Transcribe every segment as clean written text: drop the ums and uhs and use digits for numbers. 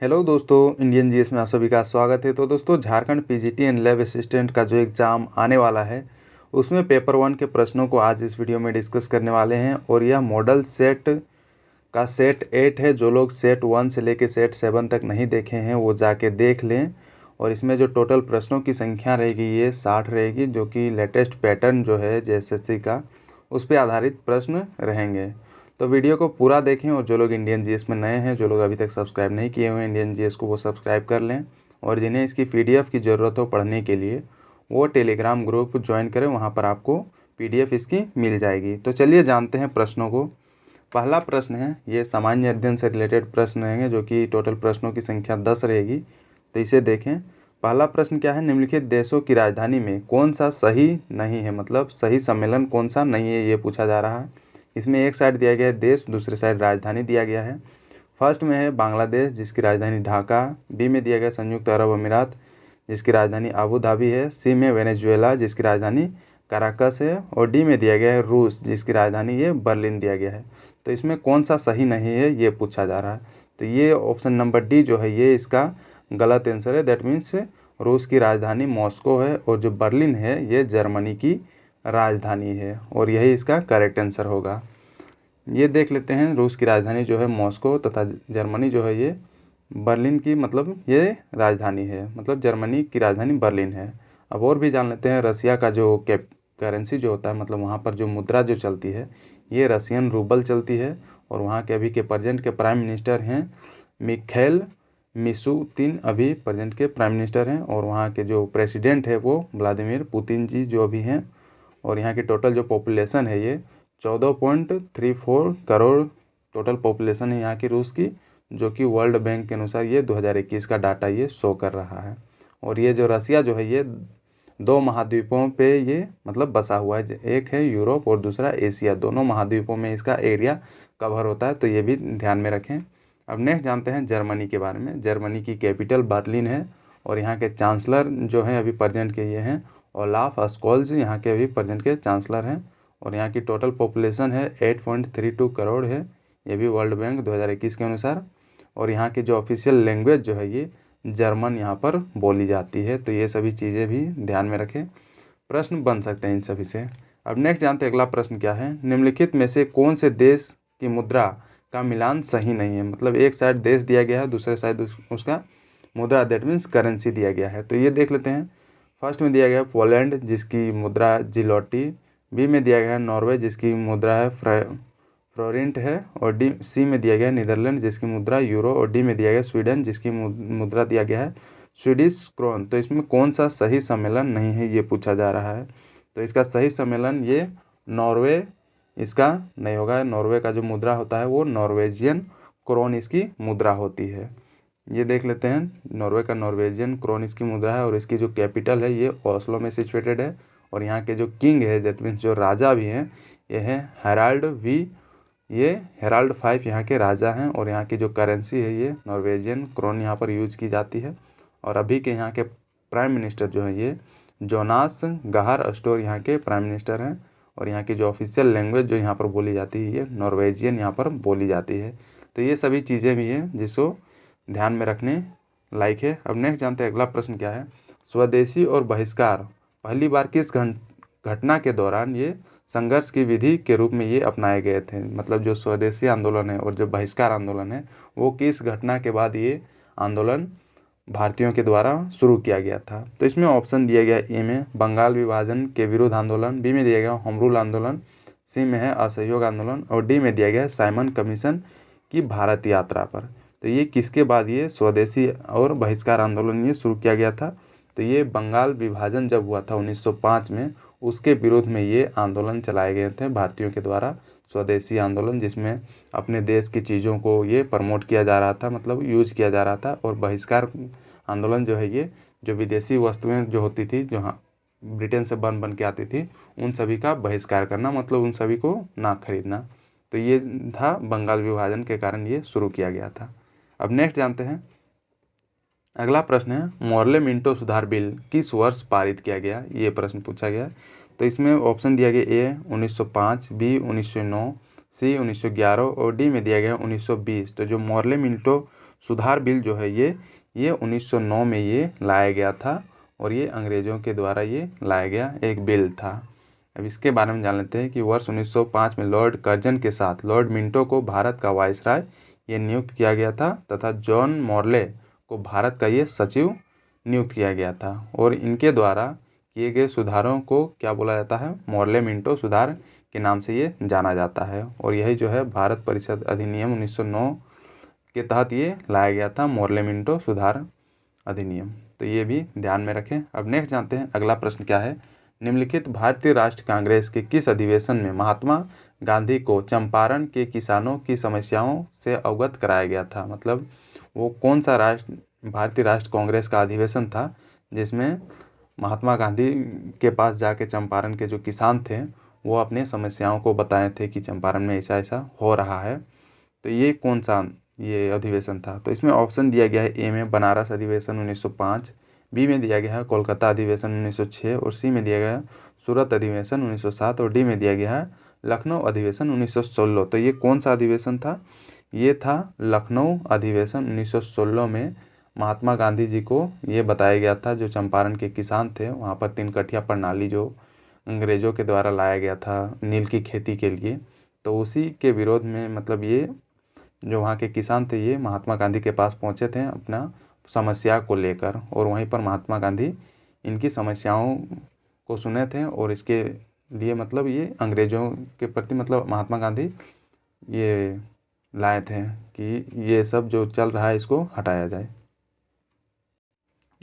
Hello दोस्तों, Indian GS में आप सभी का स्वागत है। तो दोस्तों, Jharkhand PGT and lab assistant का जो एग्ज़ाम आने वाला है उसमें पेपर 1 के प्रश्नों को आज इस वीडियो में डिस्कस करने वाले हैं। और यह मॉडल सेट का सेट 8 है। जो लोग सेट 1 से लेकर सेट 7 तक नहीं देखे हैं वो जाके देख लें। और इसमें जो टोटल प्रश्नों की संख्या रहेगी ये 60 रहेगी, जो कि लेटेस्ट पैटर्न जो है जेएसएससी का उस पर आधारित प्रश्न रहेंगे। तो वीडियो को पूरा देखें। और जो लोग इंडियन जीएस में नए हैं, जो लोग अभी तक सब्सक्राइब नहीं किए हुए हैं इंडियन जीएस को, वो सब्सक्राइब कर लें। और जिन्हें इसकी पीडीएफ की ज़रूरत हो पढ़ने के लिए वो टेलीग्राम ग्रुप ज्वाइन करें, वहाँ पर आपको पीडीएफ इसकी मिल जाएगी। तो चलिए जानते हैं प्रश्नों को। पहला प्रश्न है, ये सामान्य अध्ययन से रिलेटेड प्रश्न रहेंगे, जो कि टोटल प्रश्नों की संख्या 10 रहेगी। तो इसे देखें। पहला प्रश्न क्या है, निम्नलिखित देशों की राजधानी में कौन सा सही नहीं है, मतलब सही सम्मेलन कौन सा नहीं है, ये पूछा जा रहा है। इसमें एक साइड दिया गया है देश, दूसरी साइड राजधानी दिया गया है। फर्स्ट में है बांग्लादेश, जिसकी राजधानी ढाका। बी में दिया गया संयुक्त अरब अमीरात, जिसकी राजधानी अबू धाबी है। सी में वेनेजुएला, जिसकी राजधानी कराकस है। और डी में दिया गया है रूस, जिसकी राजधानी ये बर्लिन दिया गया है। तो इसमें कौन सा सही नहीं है ये पूछा जा रहा है। तो ये ऑप्शन नंबर डी जो है ये इसका गलत आंसर है। दैट मीन्स रूस की राजधानी मॉस्को है और जो बर्लिन है ये जर्मनी की राजधानी है, और यही इसका करेक्ट आंसर होगा। ये देख लेते हैं, रूस की राजधानी जो है मॉस्को तथा जर्मनी जो है ये बर्लिन की, मतलब ये राजधानी है, मतलब जर्मनी की राजधानी बर्लिन है। अब और भी जान लेते हैं, रसिया का जो करेंसी जो होता है, मतलब वहाँ पर जो मुद्रा जो चलती है ये रसियन रूबल चलती है। और वहाँ के अभी के प्रेजेंट के प्राइम मिनिस्टर हैं मिखैल मिशुतिन, अभी प्रेजेंट के प्राइम मिनिस्टर हैं। और वहाँ के जो प्रेसिडेंट है वो व्लादिमीर पुतिन जी जो अभी हैं। और यहाँ की टोटल जो पॉपुलेशन है ये 14.34 करोड़ टोटल पॉपुलेशन है यहाँ की रूस की, जो कि वर्ल्ड बैंक के अनुसार ये 2021 का डाटा ये शो कर रहा है। और ये जो रसिया जो है ये 2 महाद्वीपों पे ये मतलब बसा हुआ है। एक है यूरोप और दूसरा एशिया, दोनों महाद्वीपों में इसका एरिया कवर होता है। तो ये भी ध्यान में रखें। अब नेक्स्ट जानते हैं जर्मनी के बारे में। जर्मनी की कैपिटल बर्लिन है और यहाँ के चांसलर जो हैं अभी प्रेजेंट के ये हैं ओलाफ स्कोल्ज, यहाँ के अभी प्रेजेंट के चांसलर हैं। और यहाँ की टोटल पॉपुलेशन है 8.32 करोड़ है, ये भी वर्ल्ड बैंक 2021 के अनुसार। और यहाँ की जो ऑफिशियल लैंग्वेज जो है ये जर्मन यहाँ पर बोली जाती है। तो ये सभी चीज़ें भी ध्यान में रखें, प्रश्न बन सकते हैं इन सभी से। अब नेक्स्ट जानते हैं अगला प्रश्न क्या है, निम्नलिखित में से कौन से देश की मुद्रा का मिलान सही नहीं है। मतलब एक साइड देश दिया गया है, दूसरे साइड उसका मुद्रा, दैट मीन्स करेंसी दिया गया है। तो ये देख लेते हैं। फर्स्ट में दिया गया है पोलैंड, जिसकी मुद्रा जिलोटी। बी में दिया गया है नॉर्वे, जिसकी मुद्रा है फ्लोरिंट है। और सी में दिया गया है नीदरलैंड, जिसकी मुद्रा यूरो। और डी में दिया गया स्वीडन, जिसकी मुद्रा दिया गया है स्वीडिश क्रोन। तो इसमें कौन सा सही सम्मेलन नहीं है ये पूछा जा रहा है। तो इसका सही सम्मेलन ये नॉर्वे इसका नहीं होगा। नॉर्वे का जो मुद्रा होता है वो नॉर्वेजियन क्रोन इसकी मुद्रा होती है। ये देख लेते हैं, नॉर्वे का नॉर्वेजियन क्रोन इसकी मुद्रा है। और इसकी जो कैपिटल है ये ओस्लो में सिचुएटेड है। और यहाँ के जो किंग है, दैट मीन्स जो राजा भी हैं, ये हैं हेराल्ड वी, ये हेराल्ड 5 यहाँ के राजा हैं। और यहाँ की जो करेंसी है ये नॉर्वेजियन क्रोन यहाँ पर यूज की जाती है। और अभी के यहाँ के प्राइम मिनिस्टर जो हैं ये जोनास गाहर स्टोर यहाँ के प्राइम मिनिस्टर हैं। और यहाँ की जो ऑफिशियल लैंग्वेज जो यहाँ पर बोली जाती है ये नॉर्वेजियन यहाँ पर बोली जाती है। तो ये सभी चीज़ें भी हैं जिसको ध्यान में रखने लायक है। अब नेक्स्ट जानते हैं अगला प्रश्न क्या है, स्वदेशी और बहिष्कार पहली बार किस घटना के दौरान ये संघर्ष की विधि के रूप में ये अपनाए गए थे। मतलब जो स्वदेशी आंदोलन है और जो बहिष्कार आंदोलन है वो किस घटना के बाद ये आंदोलन भारतीयों के द्वारा शुरू किया गया था। तो इसमें ऑप्शन दिया गया ए में बंगाल विभाजन के विरुद्ध आंदोलन, बी में दिया गया होम रूल आंदोलन, सी में है असहयोग आंदोलन, और डी में दिया गया साइमन कमीशन की भारत यात्रा पर। तो ये किसके बाद ये स्वदेशी और बहिष्कार आंदोलन ये शुरू किया गया था। तो ये बंगाल विभाजन जब हुआ था 1905 में, उसके विरोध में ये आंदोलन चलाए गए थे भारतीयों के द्वारा, स्वदेशी आंदोलन, जिसमें अपने देश की चीज़ों को ये प्रमोट किया जा रहा था, मतलब यूज किया जा रहा था। और बहिष्कार आंदोलन जो है ये जो विदेशी वस्तुएं जो होती थी, जो हाँ ब्रिटेन से बन के आती थी, उन सभी का बहिष्कार करना, मतलब उन सभी को ना खरीदना। तो ये था बंगाल विभाजन के कारण ये शुरू किया गया था। अब नेक्स्ट जानते हैं अगला प्रश्न है, मोर्ले मिंटो सुधार बिल किस वर्ष पारित किया गया, ये प्रश्न पूछा गया। तो इसमें ऑप्शन दिया गया ए 1905, बी 1909, सी 1911 और डी में दिया गया 1920। तो जो मोर्ले मिंटो सुधार बिल जो है ये 1909 में ये लाया गया था और ये अंग्रेज़ों के द्वारा ये लाया गया एक बिल था। अब इसके बारे में जान लेते हैं कि वर्ष 1905 में लॉर्ड कर्जन के साथ लॉर्ड मिंटो को भारत का वायसराय ये नियुक्त किया गया था तथा जॉन मॉर्ले को भारत का ये सचिव नियुक्त किया गया था और इनके द्वारा किए गए सुधारों को क्या बोला जाता है, मॉर्ले मिंटो सुधार के नाम से ये जाना जाता है। और यही जो है भारत परिषद अधिनियम 1909 के तहत ये लाया गया था, मॉर्ले मिंटो सुधार अधिनियम। तो ये भी ध्यान में रखें। अब नेक्स्ट जानते हैं अगला प्रश्न क्या है। निम्नलिखित भारतीय राष्ट्रीय कांग्रेस के किस अधिवेशन में महात्मा गांधी को चंपारण के किसानों की समस्याओं से अवगत कराया गया था। मतलब वो कौन सा भारतीय राष्ट्रीय कांग्रेस का अधिवेशन था जिसमें महात्मा गांधी के पास जाके चंपारण के जो किसान थे वो अपने समस्याओं को बताए थे कि चंपारण में ऐसा ऐसा हो रहा है। तो ये कौन सा ये अधिवेशन था। तो इसमें ऑप्शन दिया गया है ए में बनारस अधिवेशन 1905, बी में दिया गया है कोलकाता अधिवेशन 1906 और सी में दिया गया है सूरत अधिवेशन 1907 और डी में दिया गया है लखनऊ अधिवेशन 1916। तो ये कौन सा अधिवेशन था, ये था लखनऊ अधिवेशन 1916 में महात्मा गांधी जी को ये बताया गया था जो चंपारण के किसान थे वहाँ पर 3 कठिया प्रणाली जो अंग्रेज़ों के द्वारा लाया गया था नील की खेती के लिए, तो उसी के विरोध में मतलब ये जो वहाँ के किसान थे ये महात्मा गांधी के पास पहुँचे थे अपना समस्या को लेकर और वहीं पर महात्मा गांधी इनकी समस्याओं को सुने थे और इसके लिए मतलब ये अंग्रेज़ों के प्रति मतलब महात्मा गांधी ये लाए थे कि ये सब जो चल रहा है इसको हटाया जाए।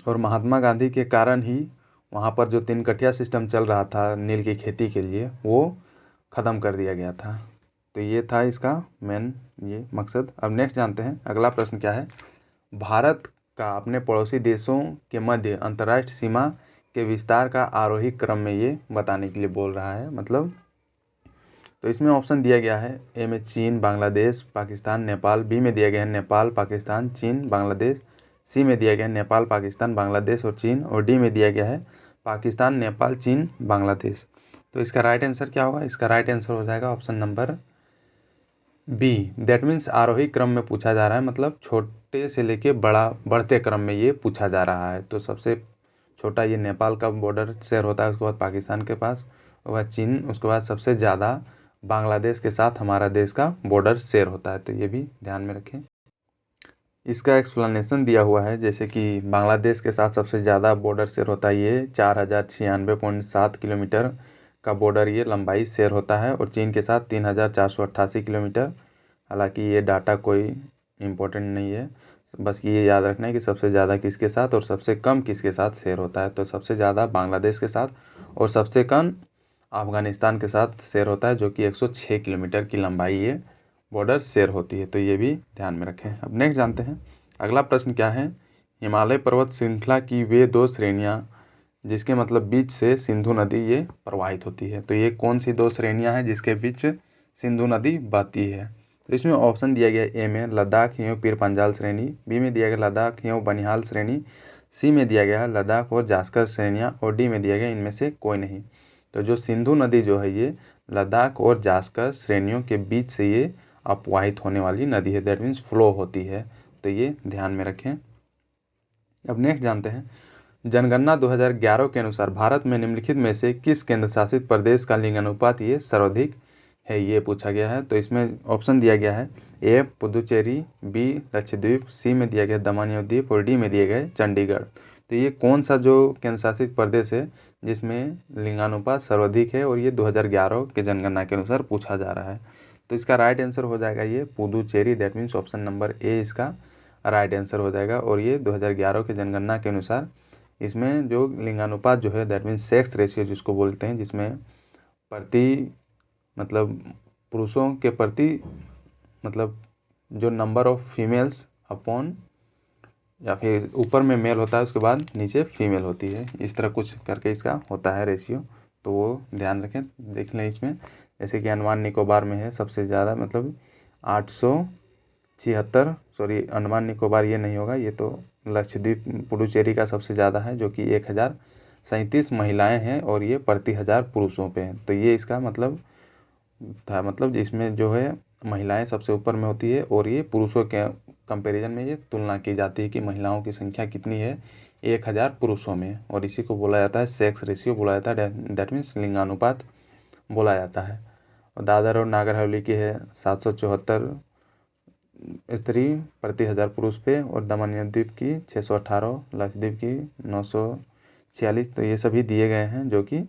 और महात्मा गांधी के कारण ही वहाँ पर जो 3 कठिया सिस्टम चल रहा था नील की खेती के लिए वो ख़त्म कर दिया गया था। तो ये था इसका मेन ये मकसद। अब नेक्स्ट जानते हैं अगला प्रश्न क्या है। भारत का अपने पड़ोसी देशों के मध्य अंतर्राष्ट्रीय सीमा के विस्तार का आरोही क्रम में ये बताने के लिए बोल रहा है। मतलब तो इसमें ऑप्शन दिया गया है ए में चीन, बांग्लादेश, पाकिस्तान, नेपाल, बी में दिया गया है नेपाल, पाकिस्तान, चीन, बांग्लादेश, सी में दिया गया है नेपाल, पाकिस्तान, बांग्लादेश और चीन और डी में दिया गया है पाकिस्तान, नेपाल, चीन, बांग्लादेश। तो इसका राइट आंसर क्या होगा, इसका राइट आंसर हो जाएगा option number B. That means आरोही क्रम में पूछा जा रहा है, मतलब छोटे से लेके बढ़ते क्रम में ये पूछा जा रहा है। तो सबसे छोटा ये नेपाल का बॉर्डर शेयर होता है, उसके बाद पाकिस्तान के पास, उसके बाद चीन, उसके बाद सबसे ज़्यादा बांग्लादेश के साथ हमारा देश का बॉर्डर शेयर होता है। तो ये भी ध्यान में रखें। इसका एक्सप्लेनेशन दिया हुआ है जैसे कि बांग्लादेश के साथ सबसे ज़्यादा बॉर्डर शेयर होता है ये 4096.7 किलोमीटर का बॉर्डर ये लंबाई शेयर होता है और चीन के साथ 3488 किलोमीटर। हालांकि ये डाटा कोई इम्पोर्टेंट नहीं है, बस ये याद रखना है कि सबसे ज़्यादा किसके साथ और सबसे कम किसके साथ शेयर होता है। तो सबसे ज़्यादा बांग्लादेश के साथ और सबसे कम अफ़गानिस्तान के साथ शेयर होता है जो कि 106 किलोमीटर की लंबाई ये बॉर्डर शेयर होती है। तो ये भी ध्यान में रखें। अब नेक्स्ट जानते हैं अगला प्रश्न क्या है। हिमालय पर्वत श्रृंखला की वे 2 श्रेणियाँ जिसके मतलब बीच से सिंधु नदी ये प्रवाहित होती है। तो ये कौन सी 2 श्रेणियाँ हैं जिसके बीच सिंधु नदी बहती है। तो इसमें ऑप्शन दिया गया ए में लद्दाख एवं पीर पंजाल श्रेणी, बी में दिया गया लद्दाख एवं बनिहाल श्रेणी, सी में दिया गया है लद्दाख और जास्कर श्रेणियाँ और डी में दिया गया इनमें से कोई नहीं। तो जो सिंधु नदी जो है ये लद्दाख और जास्कर श्रेणियों के बीच से ये अपवाहित होने वाली नदी है, दैट मीन्स फ्लो होती है। तो ये ध्यान में रखें। अब नेक्स्ट जानते हैं जनगणना 2011 के अनुसार भारत में निम्नलिखित में से किस केंद्र शासित प्रदेश का लिंगानुपात ये सर्वाधिक है, ये पूछा गया है। तो इसमें ऑप्शन दिया गया है ए पुदुचेरी, बी लक्षद्वीप, सी में दिया गया दमन एवं दीप और डी में दिए गए चंडीगढ़। तो ये कौन सा जो केंद्र शासित प्रदेश है जिसमें लिंगानुपात सर्वाधिक है और ये 2011 के जनगणना के अनुसार पूछा जा रहा है। तो इसका राइट आंसर हो जाएगा ये Puducherry, that means option number ए इसका राइट आंसर हो जाएगा। और ये 2011 के जनगणना के अनुसार इसमें जो लिंगानुपात जो है दैट मीन्स सेक्स रेशियो जिसको बोलते हैं, जिसमें प्रति मतलब पुरुषों के प्रति मतलब जो नंबर ऑफ फीमेल्स अपॉन या फिर ऊपर में मेल होता है उसके बाद नीचे फीमेल होती है, इस तरह कुछ करके इसका होता है रेशियो। तो वो ध्यान रखें, देख लें। इसमें जैसे कि अंडमान निकोबार में है सबसे ज़्यादा मतलब 876, सॉरी अंडमान निकोबार ये नहीं होगा, ये तो लक्षद्वीप पुडुचेरी का सबसे ज़्यादा है जो कि 1037 महिलाएं हैं और ये प्रति 1000 पुरुषों पे हैं। तो ये इसका मतलब था, मतलब इसमें जो है महिलाएं सबसे ऊपर में होती है और ये पुरुषों के कंपैरिजन में ये तुलना की जाती है कि महिलाओं की संख्या कितनी है 1000 पुरुषों में, और इसी को बोला जाता है सेक्स रेशियो बोला जाता है, दैट मीन्स लिंगानुपात बोला जाता है। और दादर और नागर हवेली की है 774 स्त्री प्रति 1000 पुरुष पे, और दमन और द्वीप की 618, लक्षद्वीप की 946। तो ये सभी दिए गए हैं, जो कि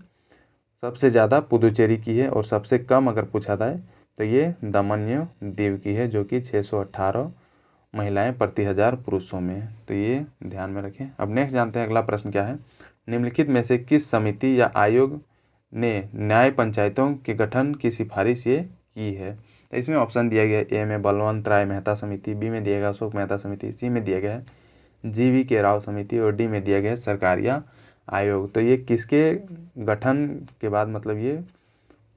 सबसे ज़्यादा पुदुचेरी की है और सबसे कम अगर पूछा जाए तो ये दमन द्वीप की है, जो कि 618 महिलाएं प्रति 1000 पुरुषों में। तो ये ध्यान में रखें। अब नेक्स्ट जानते हैं अगला प्रश्न क्या है। निम्नलिखित में से किस समिति या आयोग ने न्याय पंचायतों के गठन की सिफारिश ये की है। तो इसमें ऑप्शन दिया गया है, ए में बलवंत राय मेहता समिति, बी में दिया गया अशोक मेहता समिति, सी में दिया गया है GV के राव समिति, और डी में दिया गया है सरकारिया आयोग। तो ये किसके गठन के बाद मतलब ये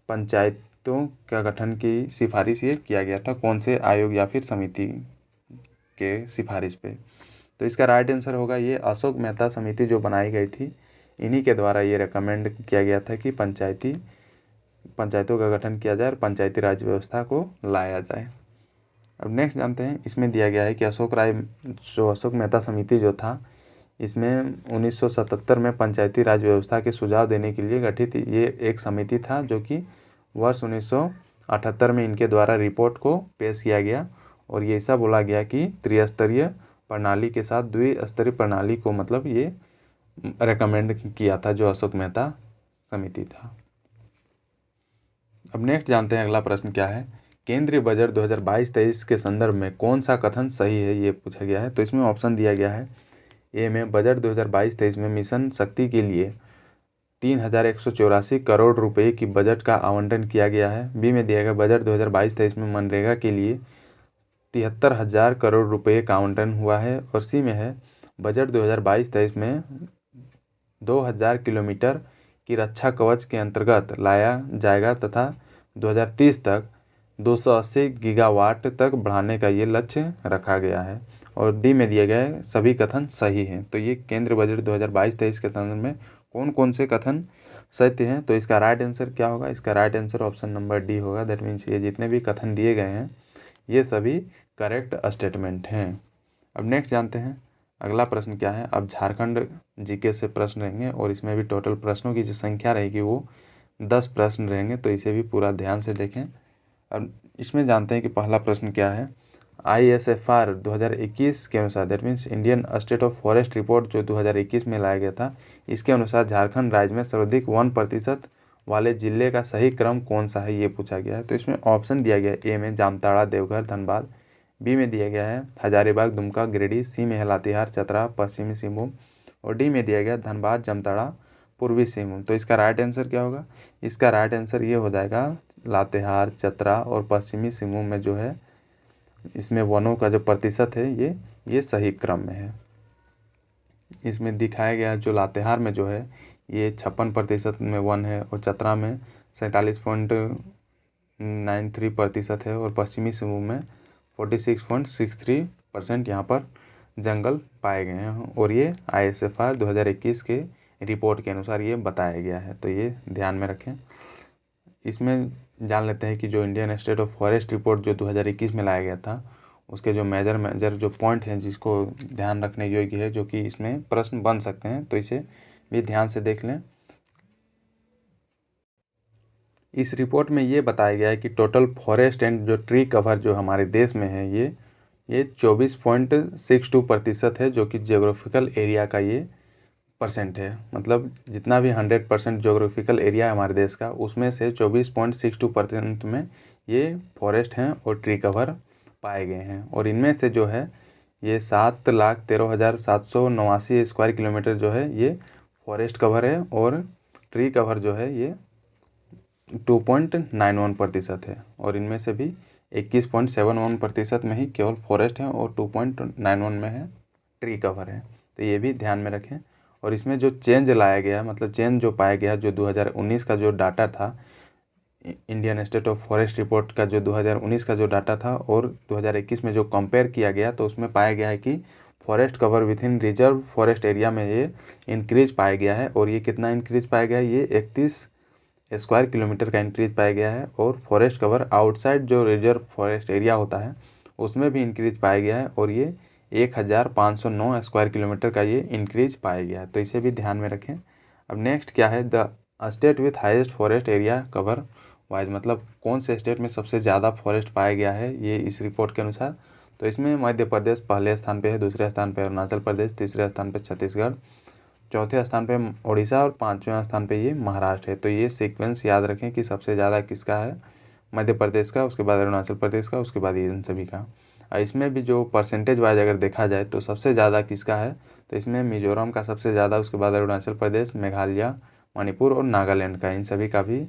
पंचायतों का गठन की सिफारिश ये किया गया था, कौन से आयोग या फिर समिति के सिफारिश पे। तो इसका राइट आंसर होगा ये अशोक मेहता समिति जो बनाई गई थी, इन्हीं के द्वारा ये रिकमेंड किया गया था कि पंचायतों का गठन किया जाए और पंचायती राज व्यवस्था को लाया जाए। अब नेक्स्ट जानते हैं, इसमें दिया गया है कि अशोक मेहता समिति जो था, इसमें 1977 में पंचायती राज व्यवस्था के सुझाव देने के लिए गठित ये एक समिति था, जो कि वर्ष 1978 में इनके द्वारा रिपोर्ट को पेश किया गया, और ये ऐसा बोला गया कि त्रिस्तरीय प्रणाली के साथ द्विस्तरीय प्रणाली को मतलब ये रेकमेंड किया था जो अशोक मेहता समिति था। अब नेक्स्ट जानते हैं अगला प्रश्न क्या है। केंद्रीय बजट 2022-23 के संदर्भ में कौन सा कथन सही है, ये पूछा गया है। तो इसमें ऑप्शन दिया गया है, ए में बजट 2022-23 में मिशन शक्ति के लिए 3184 करोड़ रुपए की बजट का आवंटन किया गया है। बी में दिया गया बजट 2022-23 में मनरेगा के लिए 73,000 करोड़ रुपए का आवंटन हुआ है, और सी में है बजट 2022-23 में 2000 किलोमीटर की रक्षा कवच के अंतर्गत लाया जाएगा तथा 2030 तक 280 गीगावाट तक बढ़ाने का ये लक्ष्य रखा गया है। और डी में दिया गया है सभी कथन सही हैं। तो ये केंद्रीय बजट 2022-23 के संदर्भ में कौन कौन से कथन सत्य हैं। तो इसका राइट आंसर क्या होगा, इसका right answer option number D होगा। दैट मीन्स ये जितने भी कथन दिए गए हैं ये सभी करेक्ट स्टेटमेंट हैं। अब नेक्स्ट जानते हैं अगला प्रश्न क्या है। अब झारखंड जीके से प्रश्न रहेंगे, और इसमें भी टोटल प्रश्नों की जो संख्या रहेगी वो 10 प्रश्न रहेंगे, तो इसे भी पूरा ध्यान से देखें। अब इसमें जानते हैं कि पहला प्रश्न क्या है। ISFR 2021 के अनुसार, that means Indian state of forest report जो 2021 में लाया गया था, इसके अनुसार झारखंड राज्य में सर्वाधिक 1% वाले जिले का सही क्रम कौन सा है, ये पूछा गया है। तो इसमें ऑप्शन दिया गया है, ए में जामताड़ा, देवघर, धनबाद, बी में दिया गया है हजारीबाग, दुमका, गिरिडीह, सी में है लातेहार, चतरा, पश्चिमी सिंहभूम, और डी में दिया गया धनबाद, जामताड़ा, पूर्वी सिंहभूम। तो इसका राइट आंसर क्या होगा, इसका राइट आंसर ये हो जाएगा लातेहार, चतरा और पश्चिमी सिंहभूम में जो है इसमें वनों का जो प्रतिशत है ये सही क्रम में है। इसमें दिखाया गया जो लातेहार में जो है ये 56% में वन है, और चतरा में 47.93% है, और पश्चिमी सिंहभूम में 46.63% यहाँ पर जंगल पाए गए हैं, और ये ISFR 2021 के रिपोर्ट के अनुसार ये बताया गया है। तो ये ध्यान में रखें। इसमें जान लेते हैं कि जो Indian state of forest report जो 2021 में लाया गया था, उसके जो मेजर जो पॉइंट हैं जिसको ध्यान रखने योग्य है, जो कि इसमें प्रश्न बन सकते हैं, तो इसे भी ध्यान से देख लें। इस रिपोर्ट में ये बताया गया है कि टोटल फॉरेस्ट एंड जो ट्री कवर जो हमारे देश में है ये 24.62% है, जो कि जियोग्राफिकल एरिया का ये परसेंट है। मतलब जितना भी 100% जोग्राफिकल एरिया है हमारे देश का, उसमें से 24.62% में ये फॉरेस्ट हैं और ट्री कवर पाए गए हैं। और इनमें से जो है ये 7,13,789 स्क्वायर किलोमीटर जो है ये फॉरेस्ट कवर है, और ट्री कवर जो है ये 2.91% है, और इनमें से भी 21.71% में ही केवल फॉरेस्ट है और 2.91 में है ट्री कवर है। तो ये भी ध्यान में रखें। और इसमें जो चेंज लाया गया मतलब चेंज जो पाया गया जो 2019 का जो डाटा था, Indian state of forest report का जो 2019 का जो डाटा था और 2021 में जो कंपेयर किया गया, तो उसमें पाया गया है कि forest cover with in reserve forest area में ये इंक्रीज पाया गया है। और ये कितना इंक्रीज पाया गया है, ये स्क्वायर किलोमीटर का इंक्रीज पाया गया है। और फॉरेस्ट कवर आउटसाइड जो रिजर्व फॉरेस्ट एरिया होता है उसमें भी इंक्रीज पाया गया है, और ये 1509 स्क्वायर किलोमीटर का ये इंक्रीज पाया गया है। तो इसे भी ध्यान में रखें। अब नेक्स्ट क्या है, the state with highest forest area cover wise, मतलब कौन से स्टेट में सबसे ज़्यादा फॉरेस्ट पाया गया है ये इस रिपोर्ट के अनुसार। तो इसमें मध्य प्रदेश पहले स्थान पे है, दूसरे स्थान पे अरुणाचल प्रदेश, तीसरे स्थान पे छत्तीसगढ़, चौथे स्थान पे उड़ीसा और पाँचवें स्थान पे ये महाराष्ट्र है। तो ये सीक्वेंस याद रखें कि सबसे ज़्यादा किसका है, मध्य प्रदेश का, उसके बाद अरुणाचल प्रदेश का, उसके बाद ये इन सभी का। इसमें भी जो परसेंटेज वाइज अगर देखा जाए तो सबसे ज़्यादा किसका है, तो इसमें मिजोरम का सबसे ज़्यादा, उसके बाद अरुणाचल प्रदेश, मेघालय, मणिपुर और नागालैंड का। इन सभी का भी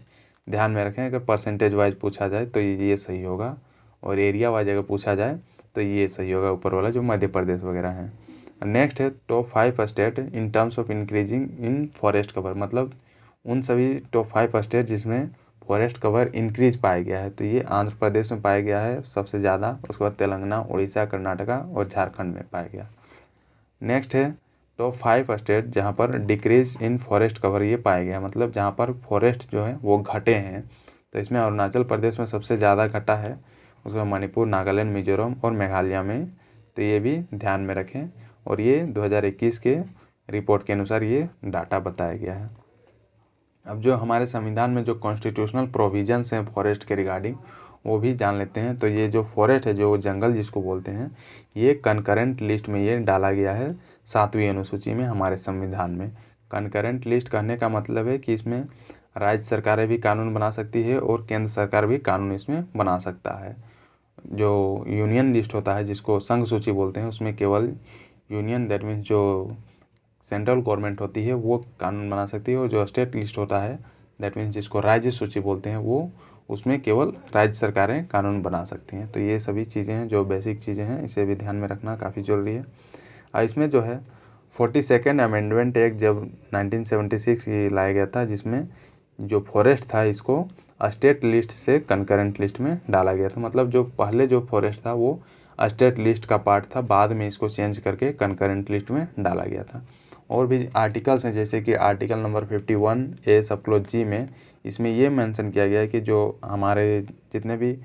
ध्यान में रखें। अगर परसेंटेज वाइज पूछा जाए तो ये सही होगा, और एरिया वाइज अगर पूछा जाए तो ये सही होगा, ऊपर वाला जो मध्य प्रदेश वगैरह है। नेक्स्ट है top 5 state in terms of increasing in forest cover, मतलब उन सभी टॉप 5 स्टेट जिसमें फॉरेस्ट कवर इंक्रीज पाया गया है। तो ये आंध्र प्रदेश में पाया गया है सबसे ज़्यादा, उसके बाद तेलंगाना, उड़ीसा, कर्नाटका और झारखंड में पाया गया। नेक्स्ट है टॉप 5 स्टेट जहाँ पर डिक्रीज इन फॉरेस्ट कवर ये पाया गया, मतलब जहाँ पर फॉरेस्ट जो है वो घटे हैं। तो इसमें अरुणाचल प्रदेश में सबसे ज़्यादा घटा है, उसके बाद मणिपुर, नागालैंड, मिजोरम और मेघालय में। तो ये भी ध्यान में रखें, और ये 2021 के रिपोर्ट के अनुसार ये डाटा बताया गया है। अब जो हमारे संविधान में जो कॉन्स्टिट्यूशनल प्रोविजंस हैं फॉरेस्ट के रिगार्डिंग, वो भी जान लेते हैं। तो ये जो फॉरेस्ट है, जो जंगल जिसको बोलते हैं, ये कंकरेंट लिस्ट में ये डाला गया है 7वीं अनुसूची में हमारे संविधान में। कंकरेंट लिस्ट कहने का मतलब है कि इसमें राज्य सरकारें भी कानून बना सकती है और केंद्र सरकार भी कानून इसमें बना सकता है। जो यूनियन लिस्ट होता है जिसको संघ सूची बोलते हैं, उसमें केवल यूनियन, दैट मीन्स जो सेंट्रल गवर्नमेंट होती है वो कानून बना सकती है, और जो स्टेट लिस्ट होता है, दैट मीन्स जिसको राज्य सूची बोलते हैं, वो उसमें केवल राज्य सरकारें कानून बना सकती हैं। तो ये सभी चीज़ें हैं जो बेसिक चीज़ें हैं, इसे भी ध्यान में रखना काफ़ी ज़रूरी है। और इसमें जो है 42nd अमेंडमेंट एक्ट जब 1976 ये लाया गया था, जिसमें जो फॉरेस्ट था इसको स्टेट लिस्ट से कंकरेंट लिस्ट में डाला गया था। मतलब जो पहले जो फॉरेस्ट था वो स्टेट लिस्ट का पार्ट था, बाद में इसको चेंज करके कंकरेंट लिस्ट में डाला गया था। और भी आर्टिकल्स हैं, जैसे कि आर्टिकल नंबर 51A सब क्लोज जी में इसमें ये मेंशन किया गया है कि जो हमारे जितने भी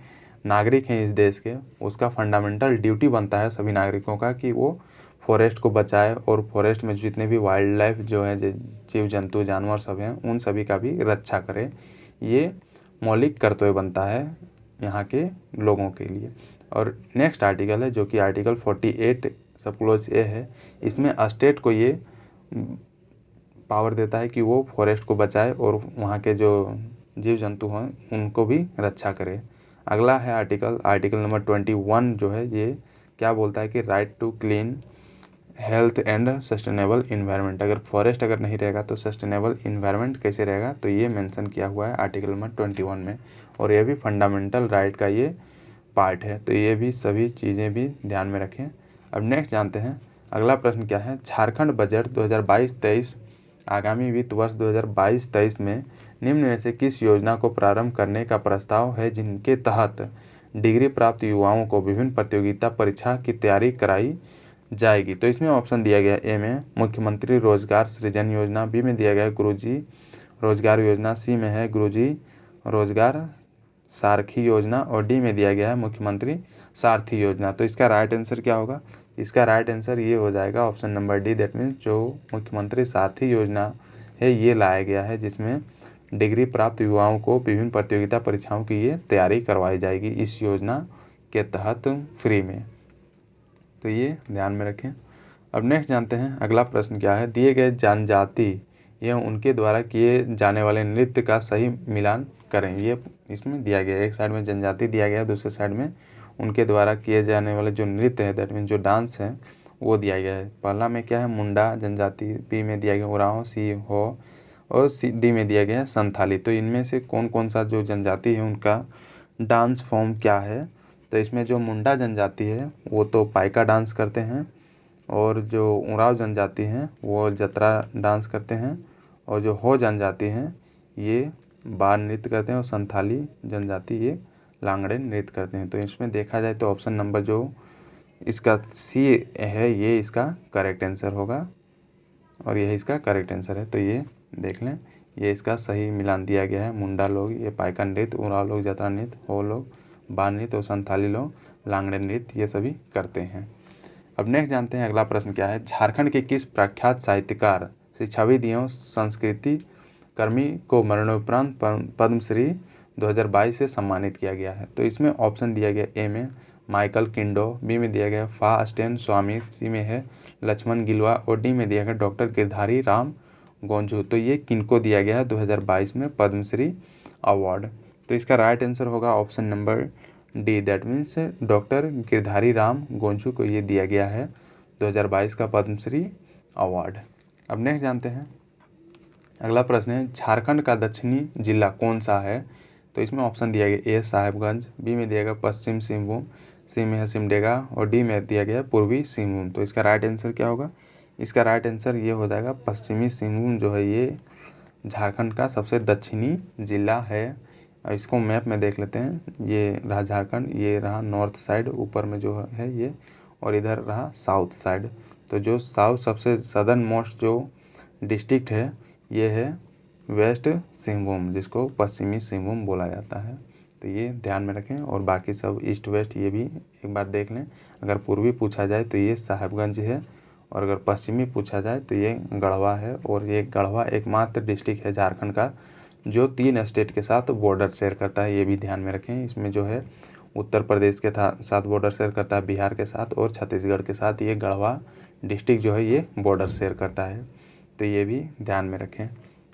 नागरिक हैं इस देश के, उसका फंडामेंटल ड्यूटी बनता है सभी नागरिकों का कि वो फॉरेस्ट को बचाए, और फॉरेस्ट में जितने भी वाइल्ड लाइफ जो है, जीव जंतु जानवर सब हैं, उन सभी का भी रक्षा करे। ये मौलिक कर्तव्य बनता है यहाँ के लोगों के लिए। और नेक्स्ट आर्टिकल है जो कि आर्टिकल 48 सब क्लोज ए है। इसमें स्टेट को ये पावर देता है कि वो फॉरेस्ट को बचाए और वहाँ के जो जीव जंतु हैं उनको भी रक्षा करे। अगला है आर्टिकल नंबर 21 जो है, ये क्या बोलता है कि right to clean health and sustainable environment. अगर फॉरेस्ट अगर नहीं रहेगा तो सस्टेनेबल इन्वायरमेंट कैसे रहेगा, तो ये मेंशन किया हुआ है आर्टिकल नंबर 21 में, और ये भी फंडामेंटल राइट का ये पार्ट है। तो ये भी सभी चीज़ें भी ध्यान में रखें। अब नेक्स्ट जानते हैं अगला प्रश्न क्या है। झारखंड बजट 2022-23 आगामी वित्त वर्ष 2022-23 में निम्न में से किस योजना को प्रारंभ करने का प्रस्ताव है जिनके तहत डिग्री प्राप्त युवाओं को विभिन्न प्रतियोगिता परीक्षा की तैयारी कराई जाएगी। तो इसमें ऑप्शन दिया गया ए में मुख्यमंत्री रोजगार सृजन योजना, बी में दिया गया है गुरुजी रोजगार योजना, सी में है गुरुजी रोजगार सारथी योजना, और डी में दिया गया है मुख्यमंत्री सारथी योजना। तो इसका राइट आंसर क्या होगा, इसका राइट आंसर ये हो जाएगा option number D, that means जो मुख्यमंत्री सारथी योजना है ये लाया गया है, जिसमें डिग्री प्राप्त युवाओं को विभिन्न प्रतियोगिता परीक्षाओं की ये तैयारी करवाई जाएगी इस योजना के तहत फ्री में। तो ये ध्यान में रखें। अब नेक्स्ट जानते हैं अगला प्रश्न क्या है। दिए गए जनजाति एवं उनके द्वारा किए जाने वाले नृत्य का सही मिलान करें। ये इसमें दिया गया है, एक साइड में जनजाति दिया गया है, दूसरे साइड में उनके द्वारा किए जाने वाले जो नृत्य है, दैट मीन जो डांस है वो दिया गया है। पहला में क्या है मुंडा जनजाति, बी में दिया गया उरांव, सी हो, और सी डी में दिया गया है संथाली। तो इनमें से कौन कौन सा जो जनजाति है उनका डांस फॉर्म क्या है। तो इसमें जो मुंडा जनजाति है वो तो पाइका डांस करते हैं, और जो उरांव जनजाति हैं वो जतरा डांस करते हैं, और जो हो जनजाति हैं ये बार नृत्य करते हैं, और संथाली जनजाति ये लांगड़े नृत्य करते हैं। तो इसमें देखा जाए तो ऑप्शन नंबर जो इसका सी है ये इसका करेक्ट आंसर होगा, और यही इसका करेक्ट आंसर है। तो ये देख लें, ये इसका सही मिलान दिया गया है। मुंडा लोग ये पाइका नृत्य, उरांव लोग जतरा नृत्य, हो लोग बाल नृत्य और संथाली लोग लांगड़े नृत्य ये सभी करते हैं। अब नेक्स्ट जानते हैं अगला प्रश्न क्या है। झारखंड के किस प्रख्यात साहित्यकार शिक्षाविद एवं संस्कृति कर्मी को मरणोपरांत पद्मश्री 2022 से सम्मानित किया गया है? तो इसमें ऑप्शन दिया गया ए में माइकल किंडो, बी में दिया गया फा स्टेन स्वामी, सी में है लक्ष्मण गिलुआ और डी में दिया गया डॉक्टर गिरधारी राम गोंझू। तो ये किनको दिया गया है 2022 में पद्मश्री अवार्ड? तो इसका राइट आंसर होगा option number D, that means doctor Girdhari Ram Gonjhu को ये दिया गया है 2022 का पद्मश्री अवार्ड। अब नेक्स्ट जानते हैं अगला प्रश्न है झारखंड का दक्षिणी जिला कौन सा है? तो इसमें ऑप्शन दिया गया ए साहेबगंज, बी में दिया गया पश्चिम सिंहभूम, सी में है सिमडेगा और डी में दिया गया पूर्वी सिंहभूम। तो इसका राइट आंसर क्या होगा? इसका राइट आंसर ये हो जाएगा पश्चिमी सिंहभूम जो है ये झारखंड का सबसे दक्षिणी जिला है। और इसको मैप में देख लेते हैं। ये रहा झारखंड, ये रहा नॉर्थ साइड ऊपर में जो है ये, और इधर रहा साउथ साइड। तो जो साउथ सबसे सदर्न मोस्ट जो डिस्ट्रिक्ट है ये है वेस्ट सिंहभूम, जिसको पश्चिमी सिंहभूम बोला जाता है। तो ये ध्यान में रखें। और बाकी सब ईस्ट वेस्ट ये भी एक बार देख लें। अगर पूर्वी पूछा जाए तो ये साहेबगंज है, और अगर पश्चिमी पूछा जाए तो ये गढ़वा है। और ये गढ़वा एकमात्र डिस्ट्रिक्ट है झारखंड का जो 3 स्टेट के साथ बॉर्डर शेयर करता है, ये भी ध्यान में रखें। इसमें जो है उत्तर प्रदेश के साथ बॉर्डर शेयर करता है, बिहार के साथ और छत्तीसगढ़ के साथ ये गढ़वा डिस्ट्रिक्ट जो है ये बॉर्डर शेयर करता है। तो ये भी ध्यान में रखें।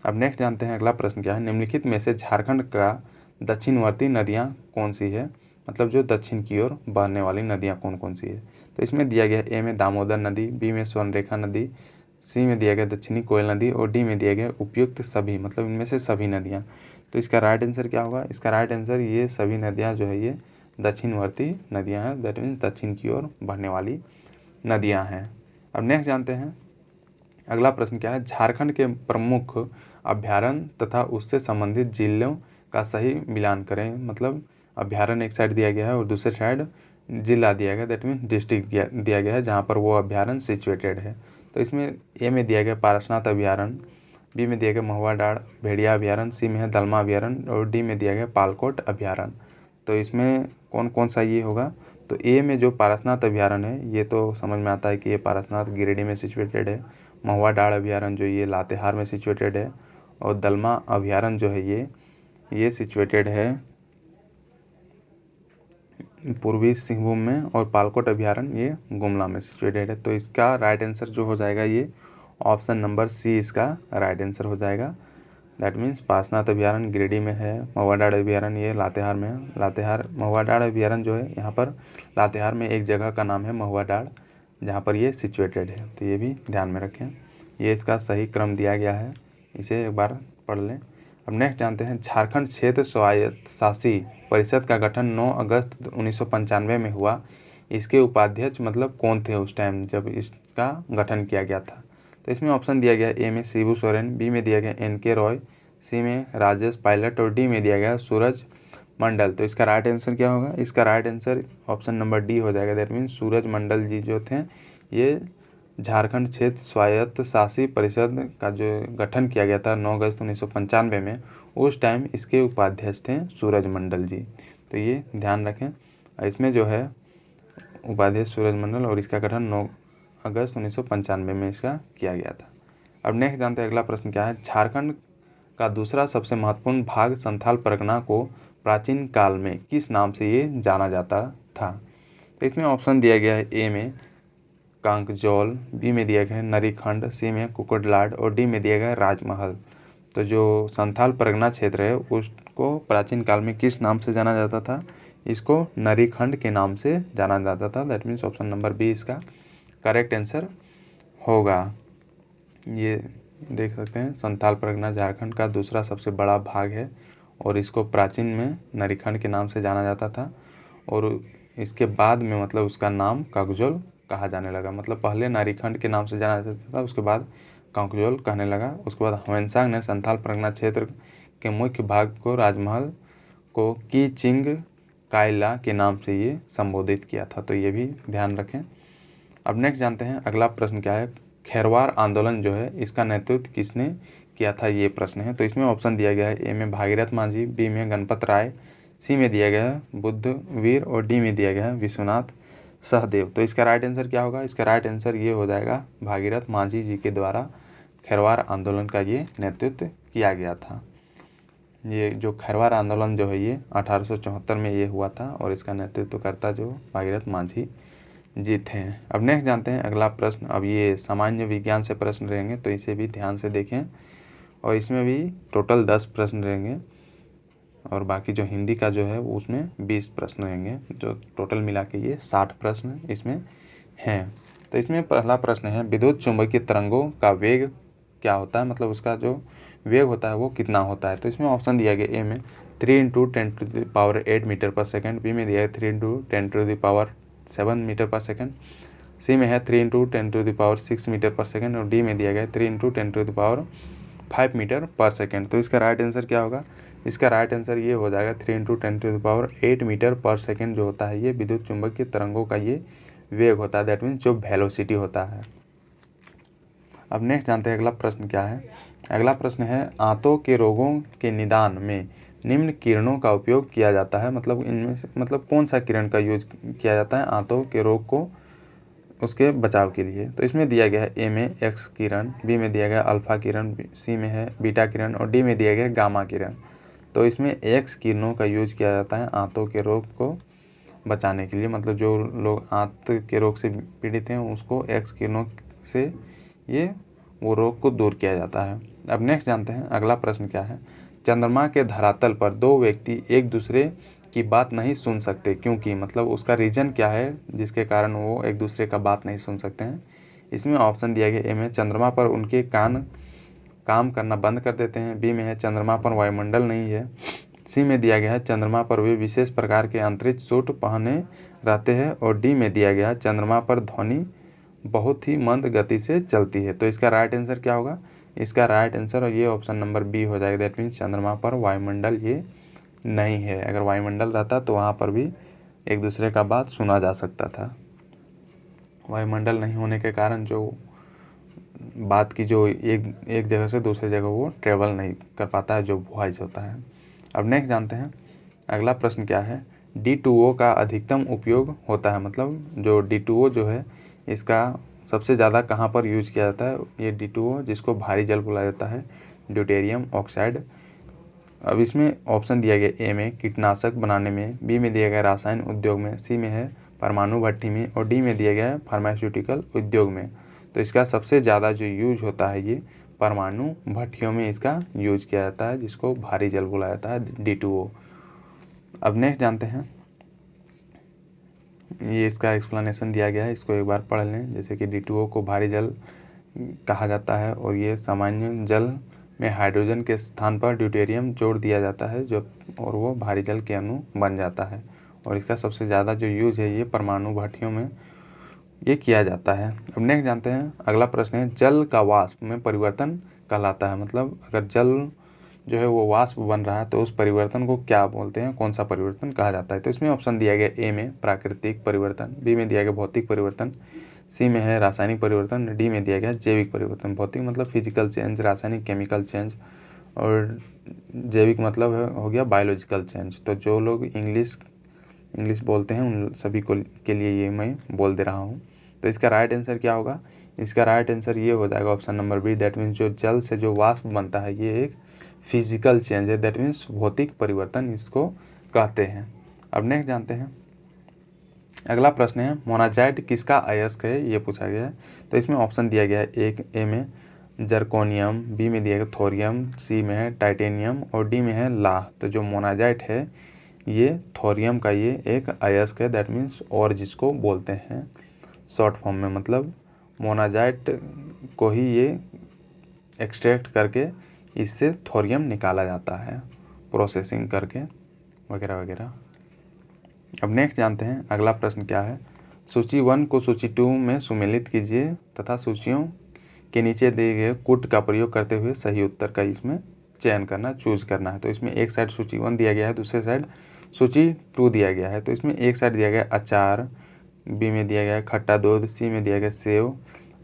अब नेक्स्ट जानते हैं अगला प्रश्न क्या है। निम्नलिखित में से झारखंड का दक्षिणवर्ती नदियाँ कौन सी है? मतलब जो दक्षिण की ओर बहने वाली नदियाँ कौन कौन सी है? तो इसमें दिया गया ए में दामोदर नदी, बी में स्वर्णरेखा नदी, सी में दिया गया दक्षिणी कोयल नदी और डी में दिया गया उपयुक्त सभी, मतलब इनमें से सभी नदियाँ। तो इसका राइट आंसर क्या होगा? इसका राइट आंसर ये सभी नदियाँ जो है ये दक्षिणवर्ती नदियाँ हैं, दैट मीन्स दक्षिण की ओर बहने वाली नदियाँ हैं। अब नेक्स्ट जानते हैं अगला प्रश्न क्या है। झारखंड के प्रमुख अभ्यारण्य तथा उससे संबंधित जिलों का सही मिलान करें। मतलब अभ्यारण्य एक साइड दिया गया है और दूसरे साइड जिला दिया गया, दैट मीन्स डिस्ट्रिक्ट दिया गया है जहाँ पर वो अभ्यारण्य सिचुएटेड है। तो इसमें ए में दिया गया पारसनाथ अभ्यारण्य, बी में दिया गया महुआ डाँड़ भेड़िया अभ्यारण्य, सी में है दलमा अभ्यारण्य और डी में दिया गया पालकोट अभ्यारण्य। तो इसमें कौन कौन सा ये होगा? तो ए में जो पारसनाथ अभ्यारण्य है ये तो समझ में आता है कि ये पारसनाथ गिरिडीह में सिचुएटेड है। महुआ डाँड़ अभ्यारण्य जो ये लातेहार में सिचुएटेड है। और दलमा अभ्यारण्य जो है ये सिचुएटेड है पूर्वी सिंहभूम में। और पालकोट अभ्यारण्य ये गुमला में सिचुएटेड है। तो इसका राइट आंसर जो हो जाएगा ये ऑप्शन नंबर सी इसका राइट आंसर हो जाएगा। दैट मीन्स पारसनाथ अभ्यारण्य गिरिडीह में है, महुआ डाँड़ अभ्यारण्य ये लातेहार में है। लातेहार महुआ डाँड़ अभ्यारण्य जो है यहाँ पर लातेहार में एक जगह का नाम है महुआ डाँड़ जहाँ पर ये सिचुएटेड है। तो ये भी ध्यान में रखें। ये इसका सही क्रम दिया गया है, इसे एक बार पढ़ लें। अब नेक्स्ट जानते हैं झारखंड क्षेत्र स्वायत्त शासी परिषद का गठन 9 अगस्त 1995 में हुआ। इसके उपाध्यक्ष मतलब कौन थे उस टाइम जब इसका गठन किया गया था? तो इसमें ऑप्शन दिया गया ए में शिबू सोरेन, बी में दिया गया NK रॉय, सी में राजेश पायलट और डी में दिया गया सूरज मंडल। तो इसका राइट आंसर क्या होगा? इसका right answer option number D हो जाएगा। दैट मीन्स सूरज मंडल जी जो थे ये झारखंड क्षेत्र स्वायत्त शासी परिषद का जो गठन किया गया था 9 अगस्त 1995 में, उस टाइम इसके उपाध्यक्ष थे सूरज मंडल जी। तो ये ध्यान रखें। इसमें जो है उपाध्यक्ष सूरज मंडल और इसका गठन 9 अगस्त 1995 में इसका किया गया था। अब नेक्स्ट जानते हैं अगला प्रश्न क्या है। झारखंड का दूसरा सबसे महत्वपूर्ण भाग संथाल परगना को प्राचीन काल में किस नाम से ये जाना जाता था? तो इसमें ऑप्शन दिया गया है ए में कांकजौल, बी में दिया गया है नरीखंड, सी में कुकुडलाड और डी में दिया गया है राजमहल। तो जो संथाल परगना क्षेत्र है उसको प्राचीन काल में किस नाम से जाना जाता था? इसको नरीखंड के नाम से जाना जाता था। That means option number B इसका करेक्ट आंसर होगा। ये देख सकते हैं संथाल परगना झारखंड का दूसरा सबसे बड़ा भाग है और इसको प्राचीन में नरीखंड के नाम से जाना जाता था। और इसके बाद में मतलब उसका नाम कागजोल कहा जाने लगा। मतलब पहले नारीखंड के नाम से जाना जाता था, उसके बाद कांकजोल कहने लगा। उसके बाद ह्वेनसांग ने संथाल परगना क्षेत्र के मुख्य भाग को राजमहल को की चिंग कायला के नाम से ये संबोधित किया था। तो ये भी ध्यान रखें। अब नेक्स्ट जानते हैं अगला प्रश्न क्या है। खेरवार आंदोलन जो है इसका नेतृत्व किसने किया था, ये प्रश्न है। तो इसमें ऑप्शन दिया गया है ए में भागीरथ मांझी, बी में गणपत राय, सी में दिया गया है बुद्धवीर और डी में दिया गया है विश्वनाथ सहदेव। तो इसका राइट आंसर क्या होगा? इसका राइट आंसर ये हो जाएगा भागीरथ मांझी जी के द्वारा खैरवार आंदोलन का ये नेतृत्व किया गया था। ये जो खैरवार आंदोलन जो है ये 1874 में ये हुआ था और इसका नेतृत्व करता जो भागीरथ मांझी जी थे। अब नेक्स्ट जानते हैं अगला प्रश्न। अब ये सामान्य विज्ञान से प्रश्न रहेंगे, तो इसे भी ध्यान से देखें। और इसमें भी टोटल 10 प्रश्न रहेंगे और बाकी जो हिंदी का जो है उसमें 20 प्रश्न रहेंगे, जो टोटल मिला के ये 60 प्रश्न इसमें हैं। तो इसमें पहला प्रश्न है विद्युत चुंबकीय तरंगों का वेग क्या होता है, मतलब उसका जो वेग होता है वो कितना होता है। तो इसमें ऑप्शन दिया गया ए में 3 × 10⁸ मीटर पर सेकेंड, बी में दिया है 3 × 10⁷ मीटर पर सेकेंड, सी में है 3 × 10⁶ मीटर पर सेकेंड और डी में दिया गया है 3 × 10⁵ मीटर पर सेकेंड। तो इसका राइट आंसर क्या होगा? इसका राइट आंसर ये हो जाएगा 3 × 10⁸ मीटर पर सेकेंड जो होता है ये विद्युत चुंबकीय तरंगों का ये वेग होता है, दैट मीन्स जो वेलोसिटी होता है। अब नेक्स्ट जानते हैं अगला प्रश्न क्या है। अगला प्रश्न है आंतों के रोगों के निदान में निम्न किरणों का उपयोग किया जाता है, मतलब इनमें से मतलब कौन सा किरण का यूज किया जाता है आंतों के रोग को उसके बचाव के लिए। तो इसमें दिया गया है ए में एक्स किरण, बी में दिया गया अल्फा किरण, सी में है बीटा किरण और डी में दिया गया गामा किरण। तो इसमें एक्स किरणों का यूज किया जाता है आंतों के रोग को बचाने के लिए, मतलब जो लोग आंत के रोग से पीड़ित हैं उसको एक्स किरणों से ये वो रोग को दूर किया जाता है। अब नेक्स्ट जानते हैं अगला प्रश्न क्या है। चंद्रमा के धरातल पर दो व्यक्ति एक दूसरे की बात नहीं सुन सकते क्योंकि, मतलब उसका रीज़न क्या है जिसके कारण वो एक दूसरे का बात नहीं सुन सकते हैं। इसमें ऑप्शन दिया गया ए में चंद्रमा पर उनके कान काम करना बंद कर देते हैं, बी में है चंद्रमा पर वायुमंडल नहीं है, सी में दिया गया है चंद्रमा पर वे विशेष प्रकार के अंतरिक्ष सूट पहने रहते हैं और डी में दिया गया है चंद्रमा पर ध्वनि बहुत ही मंद गति से चलती है। तो इसका राइट आंसर क्या होगा? इसका राइट आंसर और ये ऑप्शन नंबर बी हो जाएगा, दैट मीन्स चंद्रमा पर वायुमंडल ये नहीं है। अगर वायुमंडल रहता तो वहाँ पर भी एक दूसरे का बात सुना जा सकता था। वायुमंडल नहीं होने के कारण जो बात की जो एक जगह से दूसरी जगह वो ट्रेवल नहीं कर पाता है, जो वॉइस होता है। अब नेक्स्ट जानते हैं अगला प्रश्न क्या है। D2O का अधिकतम उपयोग होता है, मतलब जो D2O जो है इसका सबसे ज़्यादा कहाँ पर यूज किया जाता है। ये D2O जिसको भारी जल बोला जाता है ड्यूटेरियम ऑक्साइड। अब इसमें ऑप्शन दिया गया ए में कीटनाशक बनाने में, बी में दिया गया रासायन उद्योग में, सी में है परमाणु भट्टी में और डी में दिया गया है फार्मास्यूटिकल उद्योग में। तो इसका सबसे ज़्यादा जो यूज होता है ये परमाणु भट्टियों में इसका यूज किया जाता है, जिसको भारी जल बोला जाता है D2O। अब नेक्स्ट जानते हैं, ये इसका एक्सप्लेनेशन दिया गया है, इसको एक बार पढ़ लें। जैसे कि D2O को भारी जल कहा जाता है और ये सामान्य जल में हाइड्रोजन के स्थान पर ड्यूटेरियम जोड़ दिया जाता है जो और वो भारी जल के अणु बन जाता है। और इसका सबसे ज़्यादा जो यूज है ये परमाणु भट्टियों में ये किया जाता है। अब नेक्स्ट जानते हैं अगला प्रश्न है जल का वाष्प में परिवर्तन कहलाता है, मतलब अगर जल जो है वो वाष्प बन रहा है तो उस परिवर्तन को क्या बोलते हैं, कौन सा परिवर्तन कहा जाता है। तो इसमें ऑप्शन दिया गया ए में प्राकृतिक परिवर्तन, बी में दिया गया भौतिक परिवर्तन, सी में है रासायनिक परिवर्तन, डी में दिया गया जैविक परिवर्तन। भौतिक मतलब फिजिकल चेंज, रासायनिक केमिकल चेंज और जैविक मतलब हो गया बायोलॉजिकल चेंज। तो जो लोग इंग्लिश बोलते हैं उन सभी को के लिए ये मैं बोल दे रहा हूँ। तो इसका राइट आंसर क्या होगा? इसका राइट आंसर ये हो जाएगा option number B, that means जो जल से जो वाष्प बनता है ये एक फिजिकल चेंज है, दैट मीन्स भौतिक परिवर्तन इसको कहते हैं। अब नेक्स्ट जानते हैं अगला प्रश्न है मोनाजाइट किसका अयस्क है, ये पूछा गया है। तो इसमें ऑप्शन दिया गया है एक ए में जर्कोनियम, बी में दिया गया थोरियम, सी में है टाइटेनियम और डी में है लाह। तो जो मोनाजाइट है ये थोरियम का ये एक अयस्क है, दैट मीन्स और जिसको बोलते हैं शॉर्ट फॉर्म में, मतलब मोनाजाइट को ही ये एक्सट्रैक्ट करके इससे थोरियम निकाला जाता है प्रोसेसिंग करके वगैरह वगैरह। अब नेक्स्ट जानते हैं अगला प्रश्न क्या है। सूची 1 को सूची 2 में सुमेलित कीजिए तथा सूचियों के नीचे दिए गए कूट का प्रयोग करते हुए सही उत्तर का इसमें चयन करना, चूज करना है। तो इसमें एक साइड सूची 1 दिया गया है, दूसरे साइड सूची 2 दिया गया है। तो इसमें एक साइड दिया गया अचार, बी में दिया गया खट्टा दूध, सी में दिया गया सेव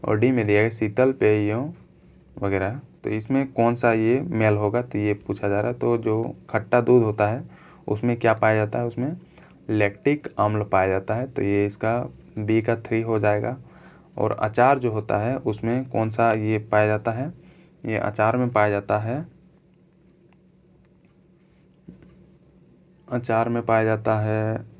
और डी में दिया गया शीतल पेयों वगैरह। तो इसमें कौन सा ये मेल होगा, तो ये पूछा जा रहा है। तो जो खट्टा दूध होता है उसमें क्या पाया जाता है, उसमें लैक्टिक अम्ल पाया जाता है। तो ये इसका बी का 3 हो जाएगा। और अचार जो होता है उसमें कौन सा ये पाया जाता है, ये अचार में पाया जाता है, अचार में पाया जाता है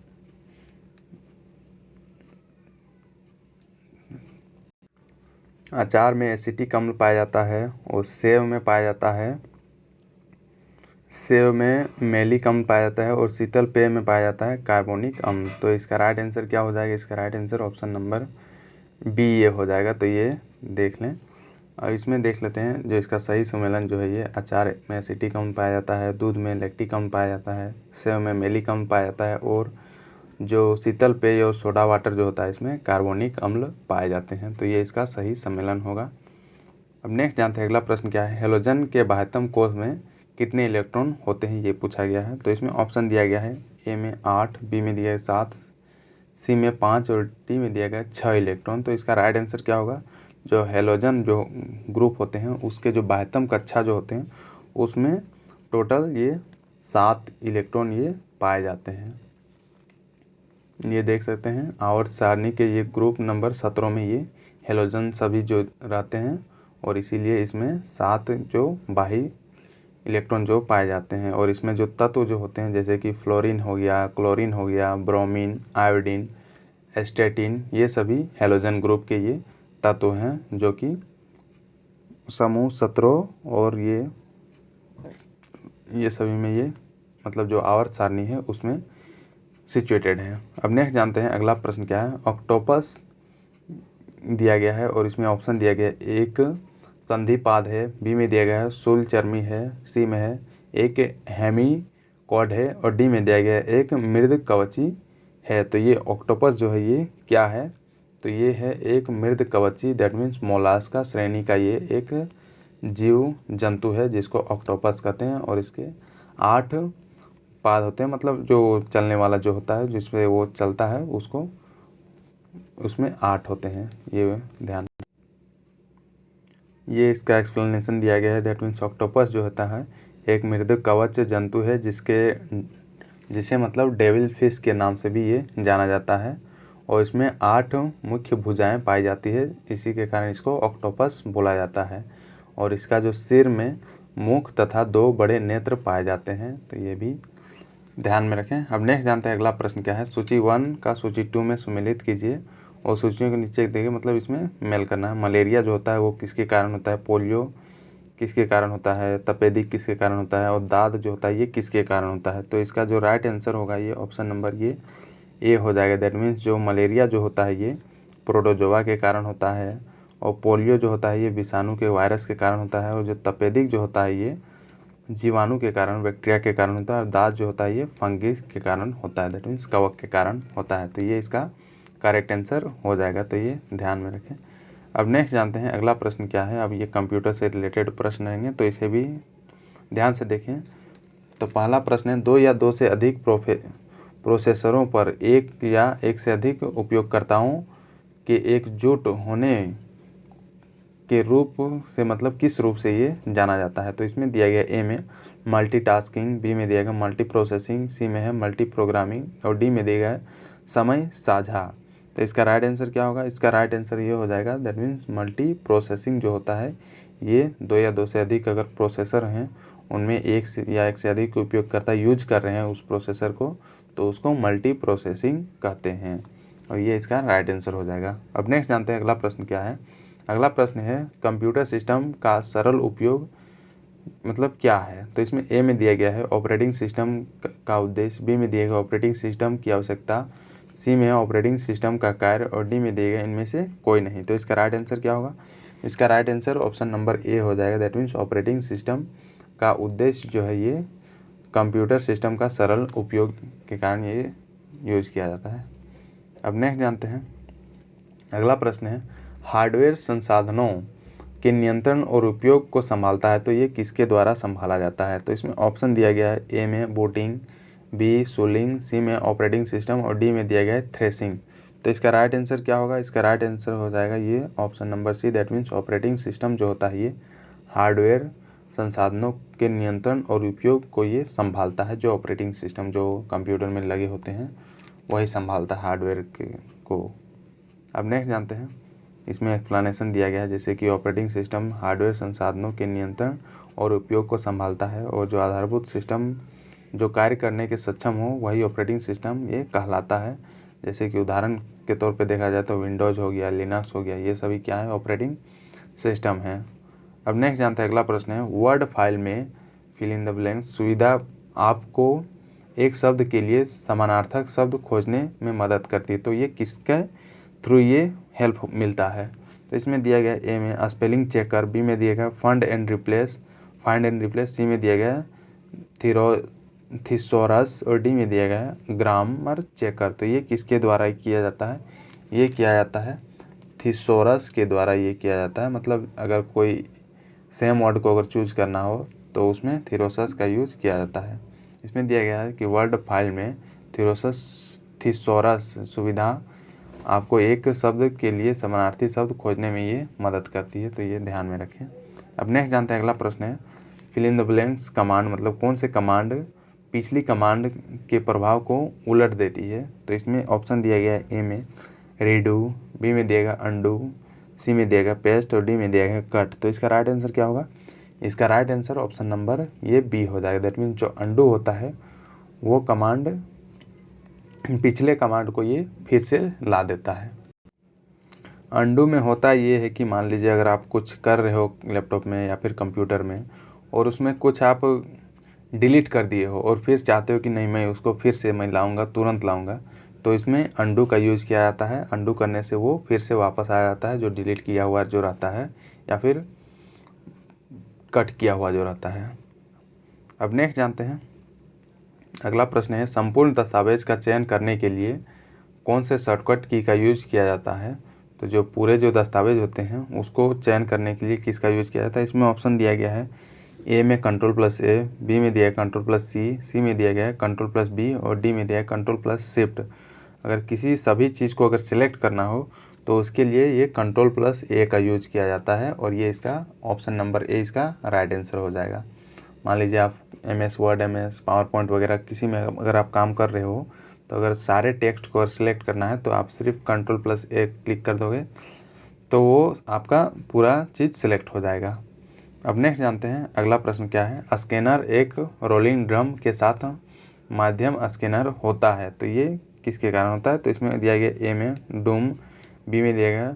अचार में एसिटिक अम्ल पाया जाता है। और सेव में पाया जाता है, सेव में मैलिक अम्ल पाया जाता है। और शीतल पेय में पाया जाता है कार्बोनिक अम्ल। तो इसका राइट आंसर क्या हो जाएगा, इसका right answer option number B ये हो जाएगा। तो ये देख लें। और इसमें देख लेते हैं जो इसका सही सम्मेलन जो है, ये अचार में एसिटिक अम्ल पाया जाता है, दूध में लैक्टिक अम्ल पाया जाता है, सेव में मैलिक अम्ल पाया जाता है, और जो शीतल पेय और सोडा वाटर जो होता है इसमें कार्बोनिक अम्ल पाए जाते हैं। तो ये इसका सही सम्मेलन होगा। अब नेक्स्ट जानते हैं अगला प्रश्न क्या है। हेलोजन के बाह्यतम कोश में कितने इलेक्ट्रॉन होते हैं, ये पूछा गया है। तो इसमें ऑप्शन दिया गया है, ए में 8, बी में दिया है 7, सी में 5 और डी में दिया गया है 6 इलेक्ट्रॉन। तो इसका राइट आंसर क्या होगा, जो हेलोजन जो ग्रुप होते हैं उसके जो बाह्यतम कक्षा जो होते हैं उसमें टोटल ये 7 इलेक्ट्रॉन ये पाए जाते हैं। ये देख सकते हैं आवर्त सारणी के ये ग्रुप नंबर 17 में ये हेलोजन सभी जो रहते हैं, और इसीलिए इसमें 7 जो बाह्य इलेक्ट्रॉन जो पाए जाते हैं। और इसमें जो तत्व जो होते हैं जैसे कि फ्लोरीन हो गया, क्लोरीन हो गया, ब्रोमीन, आयोडीन, एस्टेटिन, ये सभी हेलोजन ग्रुप के ये तत्व हैं जो कि समूह 17 और ये सभी में ये मतलब जो आवर्त सारणी है उसमें सिचुएटेड है। अब नेक्स्ट जानते हैं अगला प्रश्न क्या है। ऑक्टोपस दिया गया है और इसमें ऑप्शन दिया गया है, एक संधिपाद है, बी में दिया गया है शूलचर्मी है, सी में है एक हेमीकॉड है, और डी में दिया गया है एक मृद कवची है। तो ये ऑक्टोपस जो है ये क्या है, तो ये है एक मृद कवची, दैट मीन्स मोलास्का श्रेणी का ये एक जीव जंतु है जिसको ऑक्टोपस कहते हैं। और इसके 8 पाद होते हैं, मतलब जो चलने वाला जो होता है जिसमें वो चलता है उसको, उसमें 8 होते हैं, ये ध्यान। ये इसका एक्सप्लेनेशन दिया गया है, दैट मीन्स ऑक्टोपस जो होता है एक मृद कवच जंतु है जिसे मतलब डेविल फिश के नाम से भी ये जाना जाता है। और इसमें 8 मुख्य भुजाएं पाई जाती है, इसी के कारण इसको ऑक्टोपस बोला जाता है। और इसका जो सिर में मुख तथा 2 बड़े नेत्र पाए जाते हैं, तो ये भी ध्यान में रखें। अब नेक्स्ट जानते हैं अगला प्रश्न क्या है। सूची 1 का सूची 2 में सम्मिलित कीजिए और सूचियों के नीचे देखिए, मतलब इसमें मेल करना है। मलेरिया जो होता है वो किसके कारण होता है, पोलियो किसके कारण होता है, तपेदिक किसके कारण होता है, और दाद जो होता है ये किसके कारण होता है। तो इसका जो राइट आंसर होगा ये ऑप्शन नंबर ये ए हो जाएगा। दैट मीन्स जो मलेरिया जो होता है ये प्रोटोजोआ के कारण होता है, और पोलियो जो होता है ये विषाणु के वायरस के कारण होता है, और जो तपेदिक जो होता है ये जीवाणु के कारण बैक्टीरिया के कारण होता है, और दाद जो होता है ये फंगी के कारण होता है, दैट मीन्स कवक के कारण होता है। तो ये इसका करेक्ट आंसर हो जाएगा, तो ये ध्यान में रखें। अब नेक्स्ट जानते हैं अगला प्रश्न क्या है। अब ये कंप्यूटर से रिलेटेड प्रश्न रहेंगे, तो इसे भी ध्यान से देखें। तो पहला प्रश्न है, 2 या 2 से अधिक प्रोसेसरों पर एक या एक से अधिक उपयोगकर्ताओं के एकजुट होने के रूप से मतलब किस रूप से ये जाना जाता है। तो इसमें दिया गया ए में मल्टीटास्किंग, बी में दिया गया मल्टी प्रोसेसिंग, सी में है मल्टी प्रोग्रामिंग, और डी में दिया गया है समय साझा। तो इसका राइट आंसर क्या होगा, इसका राइट आंसर ये हो जाएगा, दैट मीन्स मल्टी प्रोसेसिंग जो होता है ये 2 या 2 से अधिक अगर प्रोसेसर हैं उनमें एक से अधिक उपयोगकर्ता यूज कर रहे हैं उस प्रोसेसर को, तो उसको मल्टी प्रोसेसिंग कहते हैं, और ये इसका राइट आंसर हो जाएगा। अब नेक्स्ट जानते हैं अगला प्रश्न क्या है। अगला प्रश्न है, कंप्यूटर सिस्टम का सरल उपयोग मतलब क्या है। तो इसमें ए में दिया गया है ऑपरेटिंग सिस्टम का उद्देश्य, बी में दिया गया ऑपरेटिंग सिस्टम की आवश्यकता, सी में है ऑपरेटिंग सिस्टम का कार्य, और डी में दिया गया इनमें से कोई नहीं। तो इसका राइट आंसर क्या होगा, इसका राइट आंसर ऑप्शन नंबर ए हो जाएगा। दैट मीन्स ऑपरेटिंग सिस्टम का उद्देश्य जो है ये कंप्यूटर सिस्टम का सरल उपयोग के कारण ये यूज किया जाता है। अब नेक्स्ट जानते हैं अगला प्रश्न है, हार्डवेयर संसाधनों के नियंत्रण और उपयोग को संभालता है, तो ये किसके द्वारा संभाला जाता है। तो इसमें ऑप्शन दिया गया है, ए में बूटिंग, बी सूलिंग, सी में ऑपरेटिंग सिस्टम, और डी में दिया गया है थ्रेसिंग। तो इसका राइट आंसर क्या होगा, इसका राइट आंसर हो जाएगा ये option number C, that means operating system जो होता है ये हार्डवेयर संसाधनों के नियंत्रण और उपयोग को ये संभालता है। जो ऑपरेटिंग सिस्टम जो कंप्यूटर में लगे होते हैं वही संभालता है हार्डवेयर को। अब नेक्स्ट जानते हैं, इसमें एक्सप्लेनेशन दिया गया है जैसे कि ऑपरेटिंग सिस्टम हार्डवेयर संसाधनों के नियंत्रण और उपयोग को संभालता है, और जो आधारभूत सिस्टम जो कार्य करने के सक्षम हो वही ऑपरेटिंग सिस्टम ये कहलाता है। जैसे कि उदाहरण के तौर पे देखा जाए तो विंडोज़ हो गया, लिनक्स हो गया, ये सभी क्या है, ऑपरेटिंग सिस्टम है। अब नेक्स्ट जानते हैं, अगला प्रश्न है, वर्ड फाइल में फिल इन द ब्लैंक्स सुविधा आपको एक शब्द के लिए समानार्थक शब्द खोजने में मदद करती है। तो ये किसके थ्रू ये हेल्प मिलता है? तो इसमें दिया गया ए में स्पेलिंग चेकर, बी में दिया गया फाइंड एंड रिप्लेस, सी में दिया गया थिसॉरस और डी में दिया गया है ग्रामर चेकर। तो ये किसके द्वारा किया जाता है? ये किया जाता है थिसॉरस के द्वारा ये किया जाता है। मतलब अगर कोई सेम वर्ड को अगर चूज करना हो तो उसमें थिसॉरस का यूज किया जाता है। इसमें दिया गया है कि वर्ड फाइल में थिसॉरस सुविधा आपको एक शब्द के लिए समानार्थी शब्द खोजने में ये मदद करती है, तो ये ध्यान में रखें। अब नेक्स्ट जानते हैं, अगला प्रश्न है, fill in the blanks command मतलब कौन से कमांड पिछली कमांड के प्रभाव को उलट देती है? तो इसमें ऑप्शन दिया गया है ए में रीडू, बी में दिया गया अंडू, सी में दिया गया पेस्ट और डी में दिया गया कट। तो इसका राइट आंसर क्या होगा? इसका राइट आंसर ऑप्शन नंबर ये बी हो जाएगा। दैट मीन्स जो अंडू होता है वो कमांड पिछले कमांड को ये फिर से ला देता है। अंडू में होता ये है कि मान लीजिए अगर आप कुछ कर रहे हो लैपटॉप में या फिर कंप्यूटर में और उसमें कुछ आप डिलीट कर दिए हो और फिर चाहते हो कि नहीं मैं उसको फिर से मैं लाऊंगा, तुरंत लाऊंगा, तो इसमें अंडू का यूज़ किया जाता है। अंडू करने से वो फिर से वापस आ जाता है जो डिलीट किया हुआ जो रहता है या फिर कट किया हुआ जो रहता है। अब नेक्स्ट जानते हैं, अगला प्रश्न है, संपूर्ण दस्तावेज का चयन करने के लिए कौन से शॉर्टकट की का यूज़ किया जाता है? तो जो पूरे जो दस्तावेज होते हैं उसको चयन करने के लिए किसका यूज़ किया जाता है? इसमें ऑप्शन दिया गया है ए में Ctrl+A, बी में दिया है Ctrl+C, सी में दिया गया है Ctrl+B और डी में दिया है Ctrl+Shift। अगर किसी सभी चीज़ को अगर सिलेक्ट करना हो तो उसके लिए ये Ctrl+A का यूज किया जाता है, और ये इसका ऑप्शन नंबर ए इसका राइट आंसर हो जाएगा। मान लीजिए आप MS word, MS power point वगैरह किसी में अगर आप काम कर रहे हो तो अगर सारे टेक्स्ट को अगर सिलेक्ट करना है तो आप सिर्फ Ctrl+A क्लिक कर दोगे तो वो आपका पूरा चीज़ सिलेक्ट हो जाएगा। अब नेक्स्ट जानते हैं, अगला प्रश्न क्या है, स्कैनर एक रोलिंग ड्रम के साथ माध्यम स्कैनर होता है, तो ये किसके कारण होता है? तो इसमें दिया गया ए में डूम, बी में दिया गया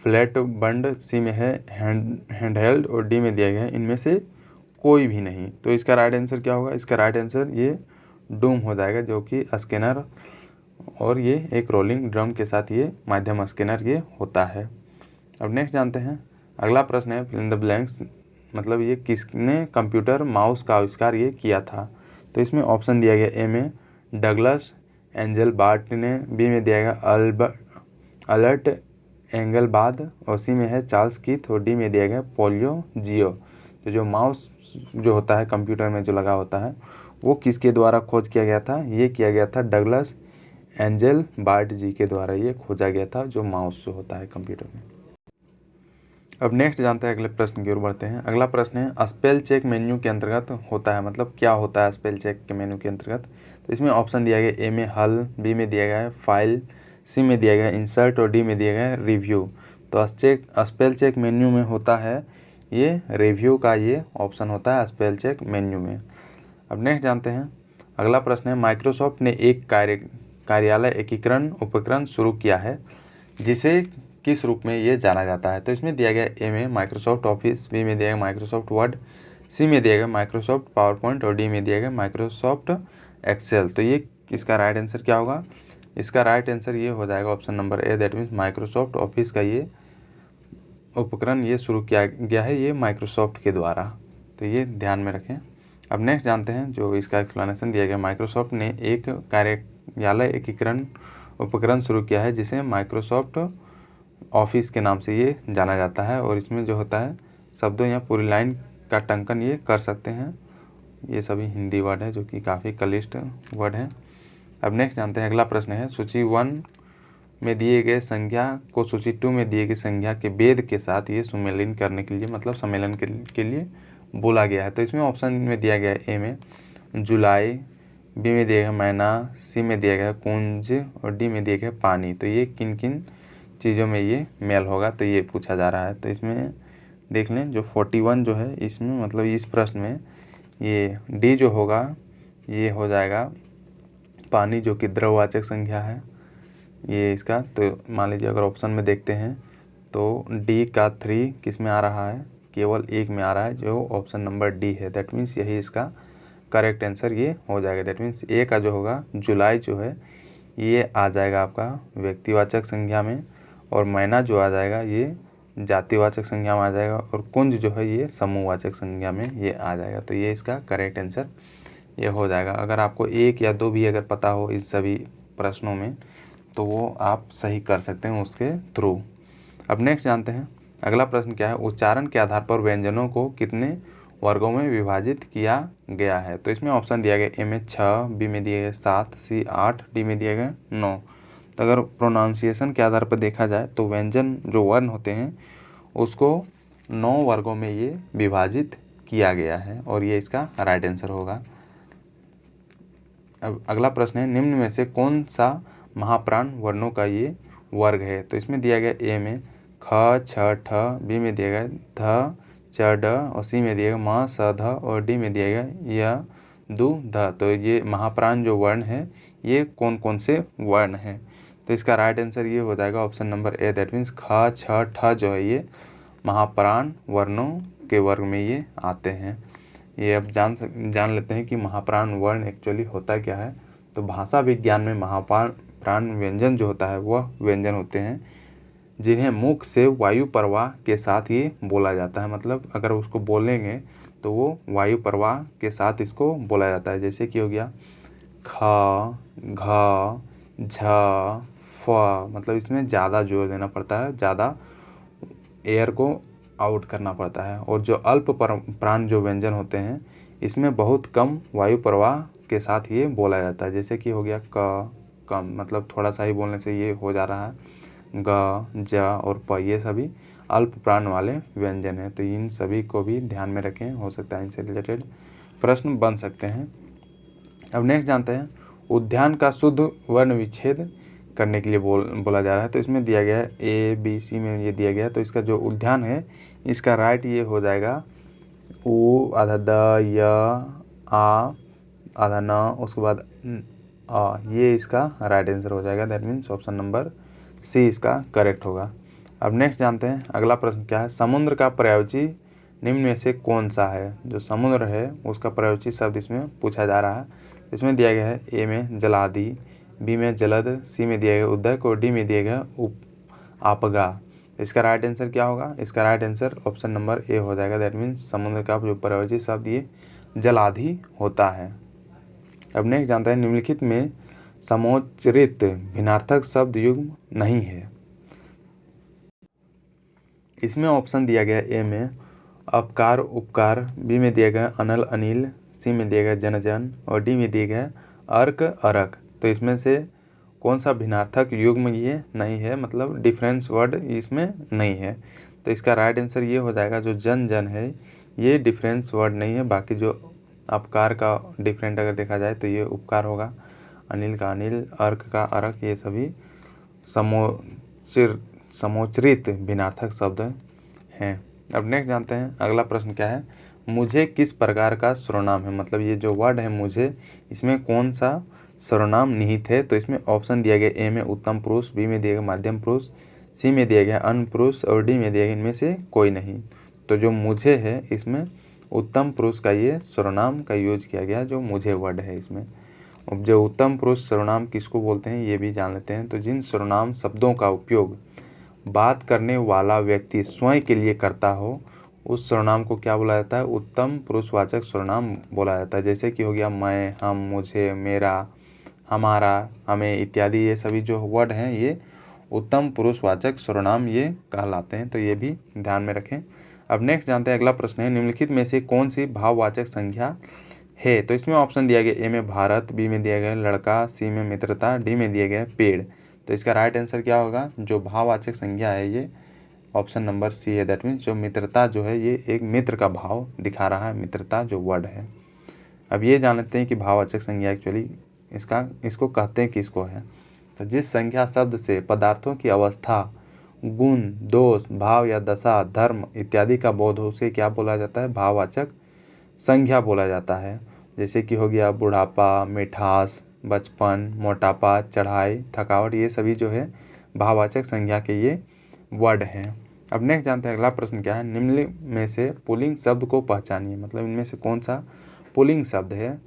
फ्लैट बंड, सी में है हैंडहेल्ड और डी में दिया गया इनमें से कोई भी नहीं। तो इसका राइट आंसर क्या होगा? इसका राइट आंसर ये डूम हो जाएगा, जो कि स्कैनर और ये एक रोलिंग ड्रम के साथ ये माध्यम स्कैनर ये होता है। अब नेक्स्ट जानते हैं, अगला प्रश्न है फिल इन द ब्लैंक्स मतलब ये किसने कंप्यूटर माउस का आविष्कार ये किया था? तो इसमें ऑप्शन दिया गया ए में डगलस एंजेलबार्ट ने, बी में दिया गया अल्बर्ट एंगलबाद और सी में है चार्ल्स कीथ और डी में दिया गया पोलियो जियो। तो जो माउस जो होता है कंप्यूटर में जो लगा होता है वो किसके द्वारा खोज किया गया था? ये किया गया था डगलस एंजेलबार्ट जी के द्वारा ये खोजा गया था, जो माउस जो होता है कंप्यूटर में। अब नेक्स्ट जानते हैं, अगले प्रश्न की ओर बढ़ते हैं। अगला प्रश्न है, स्पेल चेक मेन्यू के अंतर्गत होता है, मतलब क्या होता है स्पेल चेक के मेन्यू के अंतर्गत? तो इसमें ऑप्शन दिया गया ए में हल, बी में दिया गया है फाइल, सी में दिया गया इंसर्ट और डी में दिया गया है रिव्यू। तो स्पेल चेक मेन्यू में होता है ये रिव्यू का ये ऑप्शन होता है स्पेल चेक मेन्यू में। अब नेक्स्ट जानते हैं, अगला प्रश्न है, माइक्रोसॉफ्ट ने एक कार्यालय एकीकरण उपकरण शुरू किया है जिसे किस रूप में ये जाना जाता है? तो इसमें दिया गया ए में माइक्रोसॉफ्ट ऑफिस, बी में दिया गया माइक्रोसॉफ्ट वर्ड, सी में दिया गया माइक्रोसॉफ्ट पावर पॉइंट और डी में दिया गया माइक्रोसॉफ्ट एक्सेल। तो ये इसका राइट आंसर क्या होगा? इसका राइट आंसर ये हो जाएगा option number A, that means Microsoft office का ये उपकरण ये शुरू किया गया है ये माइक्रोसॉफ्ट के द्वारा। तो ये ध्यान में रखें। अब नेक्स्ट जानते हैं, जो इसका एक्सप्लेनेशन दिया गया, माइक्रोसॉफ्ट ने एक कार्यालय एकीकरण उपकरण शुरू किया है जिसे माइक्रोसॉफ्ट ऑफिस के नाम से ये जाना जाता है, और इसमें जो होता है शब्दों या पूरी लाइन का टंकन ये कर सकते हैं। ये सभी हिंदी वर्ड है जो कि काफ़ी क्लिष्ट वर्ड है। अब नेक्स्ट जानते हैं, अगला प्रश्न है, सूची 1 में दिए गए संज्ञा को सूची 2 में दिए गए संज्ञा के भेद के साथ ये सम्मेलन करने के लिए, मतलब सम्मेलन के लिए बोला गया है। तो इसमें ऑप्शन में दिया गया है ए में जुलाई, बी में दिया गया महीना, सी में दिया गया कुंज और डी में दिया गया पानी। तो ये किन किन चीज़ों में ये मेल होगा, तो ये पूछा जा रहा है। तो इसमें देख लें जो 41 जो है इसमें, मतलब इस प्रश्न में ये डी जो होगा ये हो जाएगा पानी, जो कि द्रववाचक संज्ञा है ये इसका। तो मान लीजिए अगर ऑप्शन में देखते हैं तो डी का 3 किस में आ रहा है, केवल एक में आ रहा है जो ऑप्शन नंबर डी है। दैट मीन्स यही इसका करेक्ट आंसर ये हो जाएगा। दैट मीन्स ए का जो होगा जुलाई जो है ये आ जाएगा आपका व्यक्तिवाचक संज्ञा में, और महीना जो आ जाएगा ये जातिवाचक संज्ञा में आ जाएगा, और कुंज जो है ये समूहवाचक संज्ञा में ये आ जाएगा। तो ये इसका करेक्ट आंसर ये हो जाएगा। अगर आपको एक या दो भी अगर पता हो इस सभी प्रश्नों में तो वो आप सही कर सकते हैं उसके थ्रू। अब नेक्स्ट जानते हैं अगला प्रश्न क्या है। उच्चारण के आधार पर व्यंजनों को कितने वर्गों में विभाजित किया गया है। तो इसमें ऑप्शन दिया गया ए में 6, बी में दिया गया 7, सी 8, डी में दिया गया 9। तो अगर प्रोनाउंसिएशन के आधार पर देखा जाए तो व्यंजन जो वर्ण होते हैं उसको 9 वर्गों में ये विभाजित किया गया है, और ये इसका राइट आंसर होगा। अब अगला प्रश्न है निम्न में से कौन सा महाप्राण वर्णों का ये वर्ग है। तो इसमें दिया गया ए में ख, छ, ठ, बी में दिया गया ध, च, ड, और सी में दिया गया म, स, ध, और डी में दिया गया य, दु, ध। तो ये महाप्राण जो वर्ण है ये कौन कौन से वर्ण हैं। तो इसका राइट आंसर ये हो जाएगा option number A. That means ख, छ, ठ जो है ये महाप्राण वर्णों के वर्ग में ये आते हैं। ये अब जान लेते हैं कि महाप्राण वर्ण एक्चुअली होता क्या है। तो भाषा विज्ञान में महाप्राण व्यंजन जो होता है वह व्यंजन होते हैं जिन्हें मुख से वायु प्रवाह के साथ ये बोला जाता है। मतलब अगर उसको बोलेंगे तो वो वायु प्रवाह के साथ इसको बोला जाता है। जैसे कि हो गया ख, घ, झ, फ, मतलब इसमें ज़्यादा जोर देना पड़ता है, ज़्यादा एयर को आउट करना पड़ता है। और जो अल्प प्राण जो व्यंजन होते हैं इसमें बहुत कम वायु प्रवाह के साथ ये बोला जाता है। जैसे कि हो गया क, कम, मतलब थोड़ा सा ही बोलने से ये हो जा रहा है। ग, ज और प ये सभी अल्प प्राण वाले व्यंजन हैं। तो इन सभी को भी ध्यान में रखें, हो सकता है इनसे रिलेटेड प्रश्न बन सकते हैं। अब नेक्स्ट जानते हैं उद्यान का शुद्ध वर्ण विच्छेद करने के लिए बोला जा रहा है। तो इसमें दिया गया है ए, बी, सी में ये दिया गया है। तो इसका जो उद्यान है इसका राइट ये हो जाएगा उ आधा द, य, आ आधा न, उसके बाद आ, ये इसका राइट आंसर हो जाएगा। That means option number C इसका करेक्ट होगा। अब नेक्स्ट जानते हैं अगला प्रश्न क्या है। समुद्र का पर्यायवाची निम्न में से कौन सा है। जो समुद्र है उसका पर्यायवाची शब्द इसमें पूछा जा रहा है। इसमें दिया गया है ए में जलादि, बी में जलद, सी में दिया गया उदक, और डी में दिया गया आपगा। इसका राइट आंसर क्या होगा। इसका राइट आंसर ऑप्शन नंबर ए हो जाएगा। दैट मीन्स समुद्र का जो पर्यायवाची शब्द ये जलाधि होता है। अब नेक्स्ट जानते हैं निम्नलिखित में समोच्चरित भिन्नार्थक शब्द युग्म नहीं है। इसमें ऑप्शन दिया गया ए में अपकार उपकार, बी में दिया गया अनल अनिल, सी में दिया गया जन जन, और डी में दिया गया अर्क अरक। तो इसमें से कौन सा भिन्नार्थक युग्म ये नहीं है, मतलब डिफरेंस वर्ड इसमें नहीं है। तो इसका राइट आंसर ये हो जाएगा जो जन जन है ये डिफरेंस वर्ड नहीं है। बाकी जो अपकार का डिफरेंट अगर देखा जाए तो ये उपकार होगा, अनिल का अनिल, अर्क का अर्क, ये सभी समोच्चरित भिन्नार्थक शब्द हैं। अब नेक्स्ट जानते हैं अगला प्रश्न क्या है। मुझे किस प्रकार का सर्वनाम है, मतलब ये जो वर्ड है मुझे, इसमें कौन सा सर्वनाम निहित है। तो इसमें ऑप्शन दिया गया ए में उत्तम पुरुष, बी में दिया गया मध्यम पुरुष, सी में दिया गया अन्य पुरुष, और डी में दिया गया इनमें से कोई नहीं। तो जो मुझे है इसमें उत्तम पुरुष का ये सर्वनाम का यूज किया गया, जो मुझे वर्ड है इसमें। अब जो उत्तम पुरुष सर्वनाम किसको बोलते हैं ये भी जान लेते हैं। तो जिन सर्वनाम शब्दों का उपयोग बात करने वाला व्यक्ति स्वयं के लिए करता हो उस सर्वनाम को क्या बोला जाता है, उत्तम पुरुषवाचक सर्वनाम बोला जाता है। जैसे कि हो गया मैं, हम, मुझे, मेरा, हमारा, हमें इत्यादि, ये सभी जो वर्ड हैं ये उत्तम पुरुषवाचक सर्वनाम ये कहलाते हैं। तो ये भी ध्यान में रखें। अब नेक्स्ट जानते हैं अगला प्रश्न है निम्नलिखित में से कौन सी भाववाचक संख्या है। तो इसमें ऑप्शन दिया गया ए में भारत, बी में दिया गया लड़का, सी में मित्रता, डी में दिया गया पेड़। तो तो इसका राइट आंसर क्या होगा, जो भाववाचक संज्ञा है ये ऑप्शन नंबर सी है। दैट मीन्स जो मित्रता जो है ये एक मित्र का भाव दिखा रहा है, मित्रता जो वर्ड है। अब ये जान लेते हैं कि भाववाचक संज्ञा एक्चुअली इसको कहते हैं किसको है। तो जिस संज्ञा शब्द से पदार्थों की अवस्था, गुण, दोष, भाव या दशा, धर्म इत्यादि का बोध हो उसे क्या बोला जाता है, भाववाचक संज्ञा बोला जाता है। जैसे कि हो गया बुढ़ापा, मिठास, बचपन, मोटापा, चढ़ाई, थकावट, ये सभी जो है भाववाचक संज्ञा के ये वर्ड हैं। अब नेक्स्ट जानते हैं अगला प्रश्न क्या है, निम्न में से पुल्लिंग शब्द को पहचानिए। मतलब इनमें से कौन सा पुल्लिंग शब्द है।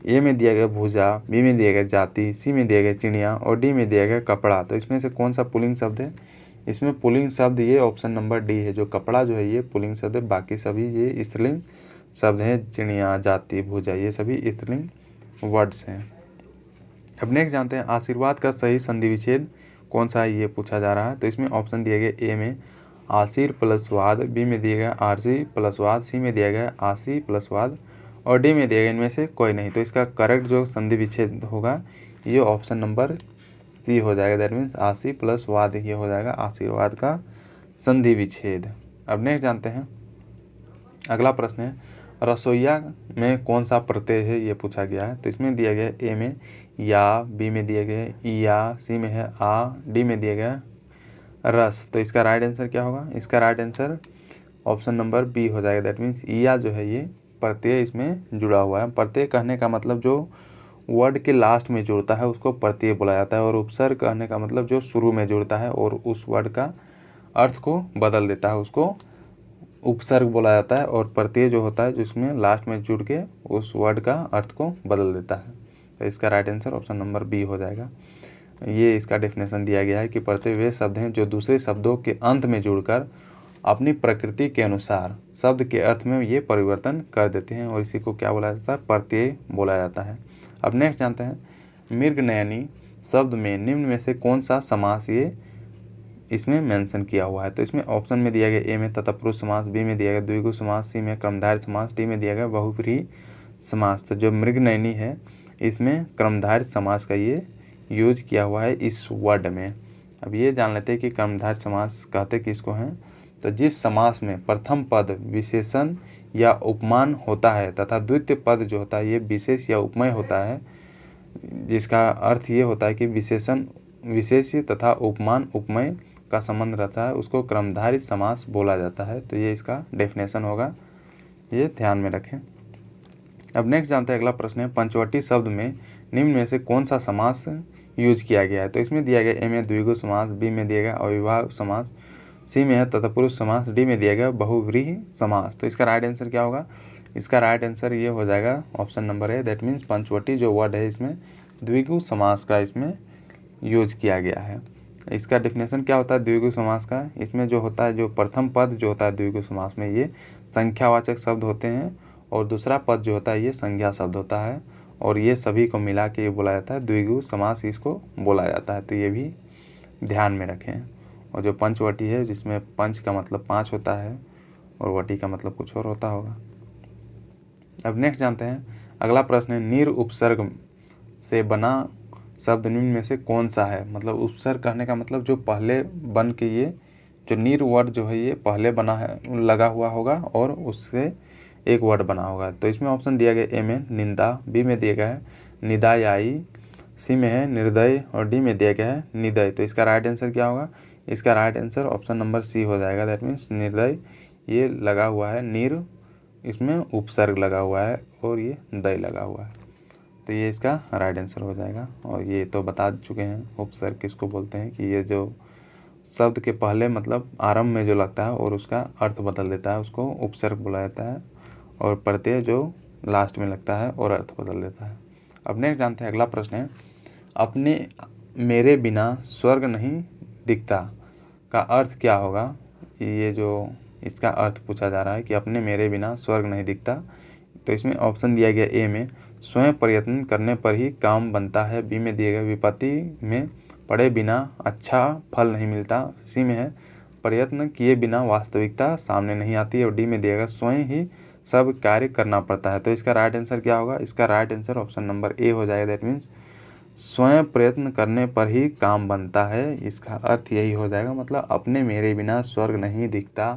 ए में दिया गया भुजा, बी में दिया गया जाति, सी में दिया गया चिड़िया और डी में दिया गया कपड़ा। तो इसमें से कौन सा पुल्लिंग शब्द है। इसमें पुल्लिंग शब्द ये ऑप्शन नंबर डी है, जो कपड़ा जो है ये पुल्लिंग शब्द है, बाकी सभी ये स्त्रीलिंग शब्द हैं। चिड़िया, जाति, भुजा ये सभी स्त्रीलिंग वर्ड्स हैं। अब नेक्स्ट जानते हैं आशीर्वाद का सही संधि विच्छेद कौन सा है, ये पूछा जा रहा है। तो इसमें ऑप्शन दिए गए ए में आशीर प्लस वाद, बी में दिया गया आरसी प्लस वाद, सी में दिया गया आशी प्लस वाद और डी में दिया गया इनमें से कोई नहीं। तो इसका करेक्ट जो संधि विच्छेद होगा ये ऑप्शन नंबर सी हो जाएगा। दैट मीन्स आशी प्लस वाद ये हो जाएगा आशीर्वाद का संधि विच्छेद। अब नेक्स्ट जानते हैं अगला प्रश्न है रसोईया में कौन सा प्रत्यय है, ये पूछा गया है। तो इसमें दिया गया ए में या, बी में दिया गया या, सी में है आ, डी में दिया गया रस। तो इसका राइट आंसर क्या होगा, इसका right answer option number B हो जाएगा। दैट मीन्स या जो है ये प्रत्यय इसमें जुड़ा हुआ है। प्रत्यय कहने का मतलब जो वर्ड के लास्ट में जुड़ता है उसको प्रत्यय बोला जाता है, और उपसर्ग कहने का मतलब जो शुरू में जुड़ता है और उस वर्ड का अर्थ को बदल देता है उसको उपसर्ग बोला जाता है। और प्रत्यय जो होता है जिसमें लास्ट में जुड़ के उस वर्ड का अर्थ को बदल देता है। तो इसका right answer option number B हो जाएगा। ये इसका डेफिनेशन दिया गया है कि प्रत्यय वे शब्द हैं जो दूसरे शब्दों के अंत में जुड़कर अपनी प्रकृति के अनुसार शब्द के अर्थ में ये परिवर्तन कर देते हैं, और इसी को क्या बोला जाता है, प्रत्यय बोला जाता है। अब नेक्स्ट जानते हैं मृगनयनी शब्द में निम्न में से कौन सा समास ये इसमें मेंशन किया हुआ है। तो इसमें ऑप्शन में दिया गया ए में तत्पुरुष समास, बी में दिया गया द्विगु समास, सी में क्रमधारय समास, डी में दिया गया बहुव्रीहि समास। तो जो मृगनयनी है इसमें क्रमधारय समास का ये यूज किया हुआ है इस वर्ड में। अब ये जान लेते हैं कि क्रमधारय समास कहते किसको हैं। तो जिस समास में प्रथम पद विशेषण या उपमान होता है तथा द्वितीय पद जो होता है ये विशेष या उपमेय होता है, जिसका अर्थ ये होता है कि विशेषण विशेष्य तथा उपमान उपमेय का संबंध रहता है, उसको क्रमधारय समास बोला जाता है। तो ये इसका डेफिनेशन होगा, ये ध्यान में रखें। अब नेक्स्ट जानते हैं अगला प्रश्न है पंचवटी शब्द में निम्न में से कौन सा समास यूज किया गया है। तो इसमें दिया गया ए में द्विगु समास, बी में दिया गया अविभाज्य समास, सी में है तत्पुरुष समास, डी में दिया गया बहुव्रीहि समास। तो इसका राइट आंसर क्या होगा, इसका राइट आंसर ये हो जाएगा option number A. That means Panchavati जो वर्ड है इसमें द्विगु समास का इसमें यूज किया गया है। इसका डेफिनेशन क्या होता है द्विगु समास का, इसमें जो होता है जो प्रथम पद जो होता है द्विगु समास में ये संख्यावाचक शब्द होते हैं और दूसरा पद जो होता है ये संज्ञा शब्द होता है, और ये सभी को मिला के ये बोला जाता है द्विगु समास इसको बोला जाता है। तो ये भी ध्यान में रखें। और जो पंचवटी है जिसमें पंच का मतलब 5 होता है और वटी का मतलब कुछ और होता होगा। अब नेक्स्ट जानते हैं अगला प्रश्न है निर उपसर्ग से बना शब्द निम्न में से कौन सा है। मतलब उपसर्ग कहने का मतलब जो पहले बन के ये जो निर वर्ड जो है ये पहले बना है लगा हुआ होगा और उससे एक वर्ड बना होगा। तो इसमें ऑप्शन दिया गया ए में निंदा, बी में दिया गया है निदायाई, सी में है निर्दय और डी में दिया गया है निदय। तो इसका राइट आंसर क्या होगा, इसका right answer option number C हो जाएगा। दैट मीन्स निर्दय ये लगा हुआ है, निर इसमें उपसर्ग लगा हुआ है और ये दय लगा हुआ है। तो ये इसका राइट आंसर हो जाएगा। और ये तो बता चुके हैं उपसर्ग किसको बोलते हैं कि ये जो शब्द के पहले मतलब आरंभ में जो लगता है और उसका अर्थ बदल देता है उसको उपसर्ग बोला जाता है, और प्रत्यय जो लास्ट में लगता है और अर्थ बदल देता है। अब नेक्स्ट जानते हैं अगला प्रश्न है अपने मेरे बिना स्वर्ग नहीं दिखता का अर्थ क्या होगा। ये जो इसका अर्थ पूछा जा रहा है कि अपने मेरे बिना स्वर्ग नहीं दिखता। तो इसमें ऑप्शन दिया गया ए में स्वयं प्रयत्न करने पर ही काम बनता है, बी में दिया गया विपत्ति में पड़े बिना अच्छा फल नहीं मिलता, सी में है प्रयत्न किए बिना वास्तविकता सामने नहीं आती और डी में दिया गया स्वयं ही सब कार्य करना पड़ता है। तो इसका राइट आंसर क्या होगा, इसका राइट आंसर ऑप्शन नंबर ए हो जाएगा। दैट मीन्स स्वयं प्रयत्न करने पर ही काम बनता है, इसका अर्थ यही हो जाएगा, मतलब अपने मेरे बिना स्वर्ग नहीं दिखता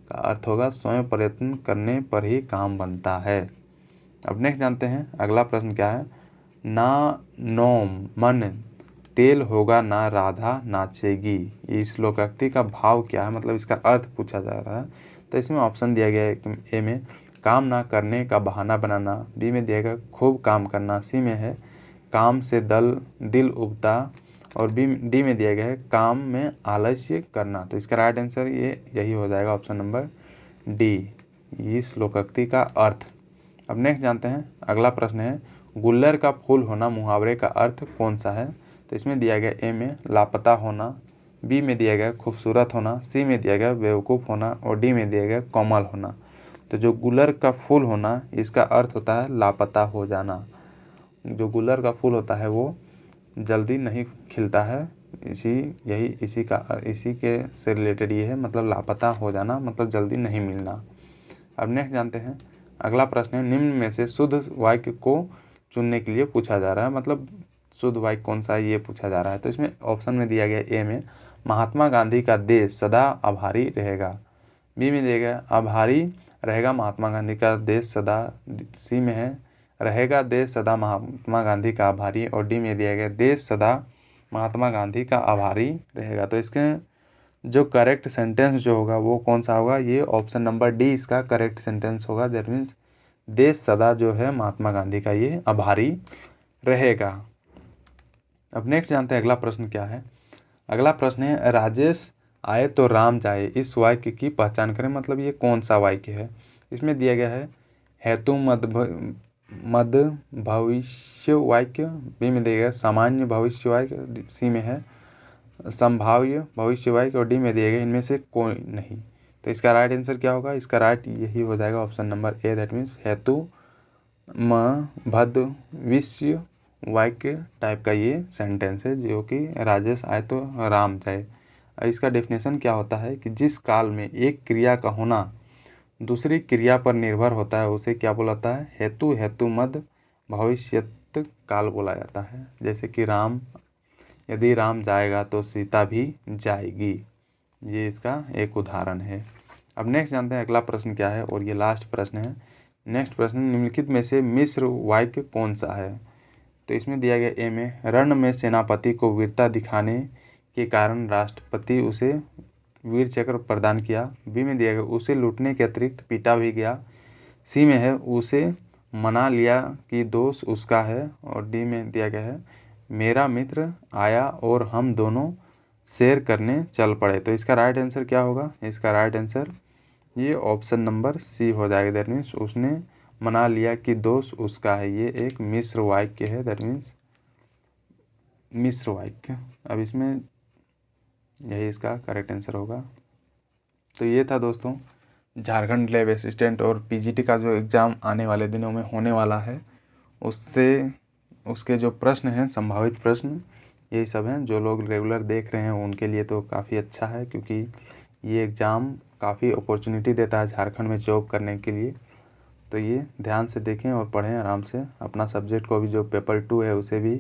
का अर्थ होगा स्वयं प्रयत्न करने पर ही काम बनता है। अब नेक्स्ट जानते हैं अगला प्रश्न क्या है। ना नोम मन तेल होगा ना राधा नाचेगी, इस लोकोक्ति का भाव क्या है, मतलब इसका अर्थ पूछा जा रहा है। तो इसमें ऑप्शन दिया गया है कि ए में काम ना करने का बहाना बनाना, बी में दिया गया खूब काम करना, सी में है काम से दिल उबता और डी में दिया गया है काम में आलस्य करना। तो इसका राइट आंसर यही हो जाएगा ऑप्शन नंबर डी, इस लोकोक्ति का अर्थ। अब नेक्स्ट जानते हैं अगला प्रश्न है गुल्लर का फूल होना मुहावरे का अर्थ कौन सा है। तो इसमें दिया गया ए में लापता होना, बी में दिया गया खूबसूरत होना, सी में दिया गया बेवकूफ़ होना और डी में दिया गया कोमल होना। तो जो गुल्लर का फूल होना इसका अर्थ होता है लापता हो जाना। जो गुल्लर का फूल होता है वो जल्दी नहीं खिलता है, इसी के से रिलेटेड ये है, मतलब लापता हो जाना मतलब जल्दी नहीं मिलना। अब नेक्स्ट जानते हैं अगला प्रश्न है निम्न में से शुद्ध वाक्य को चुनने के लिए पूछा जा रहा है, मतलब शुद्ध वाक्य कौन सा है ये पूछा जा रहा है। तो इसमें ऑप्शन में दिया गया ए में महात्मा गांधी का देश सदा आभारी रहेगा, बी में दिया गया आभारी रहेगा महात्मा गांधी का देश सदा, सी में है रहेगा देश सदा महात्मा गांधी का आभारी और डी में दिया गया देश सदा महात्मा गांधी का आभारी रहेगा। तो इसके जो करेक्ट सेंटेंस जो होगा वो कौन सा होगा, ये ऑप्शन नंबर डी इसका करेक्ट सेंटेंस होगा। दैट मीन्स देश सदा जो है महात्मा गांधी का ये आभारी रहेगा। अब नेक्स्ट जानते हैं अगला प्रश्न क्या है। अगला प्रश्न है राजेश आए तो राम जाए, इस वाक्य की पहचान करें, मतलब ये कौन सा वाक्य है। इसमें दिया गया है हेतु मद भविष्य वाक्य, बी में दिया गया सामान्य भविष्य वाक्य, सी में है संभाव्य भविष्य वाक्य और डी में दिया गया इनमें से कोई नहीं। तो इसका राइट आंसर क्या होगा, इसका राइट यही हो जाएगा option number A, that means हेतु भविष्य वाक्य टाइप का ये सेंटेंस है जो कि राजेश आए तो राम जाए। इसका डेफिनेशन क्या होता है कि जिस काल में एक क्रिया का होना दूसरी क्रिया पर निर्भर होता है उसे क्या बोला जाता है, हेतु मद भविष्यत काल बोला जाता है। जैसे कि यदि राम जाएगा तो सीता भी जाएगी, ये इसका एक उदाहरण है। अब नेक्स्ट जानते हैं अगला प्रश्न क्या है और ये लास्ट प्रश्न है। नेक्स्ट प्रश्न निम्नलिखित में से मिश्र वाक्य कौन सा है। तो इसमें दिया गया ए में रण में सेनापति को वीरता दिखाने के कारण राष्ट्रपति उसे वीर चक्र प्रदान किया, बी में दिया गया उसे लूटने के अतिरिक्त पीटा भी गया, सी में है उसे मना लिया कि दोष उसका है और डी में दिया गया है मेरा मित्र आया और हम दोनों शेयर करने चल पड़े। तो इसका राइट आंसर क्या होगा, इसका राइट आंसर ये ऑप्शन नंबर सी हो जाएगा। दैट मीन्स उसने मना लिया कि दोष उसका है, ये एक मिश्र वाक्य है। दैट मीन्स मिश्र वाक्य। अब इसमें यही इसका करेक्ट आंसर होगा। तो ये था दोस्तों झारखंड लैब असिस्टेंट और पीजीटी का जो एग्ज़ाम आने वाले दिनों में होने वाला है उसके जो प्रश्न हैं संभावित प्रश्न यही सब हैं। जो लोग रेगुलर देख रहे हैं उनके लिए तो काफ़ी अच्छा है क्योंकि ये एग्ज़ाम काफ़ी अपॉर्चुनिटी देता है झारखंड में जॉब करने के लिए। तो ये ध्यान से देखें और पढ़ें आराम से, अपना सब्जेक्ट को भी जो पेपर 2 है उसे भी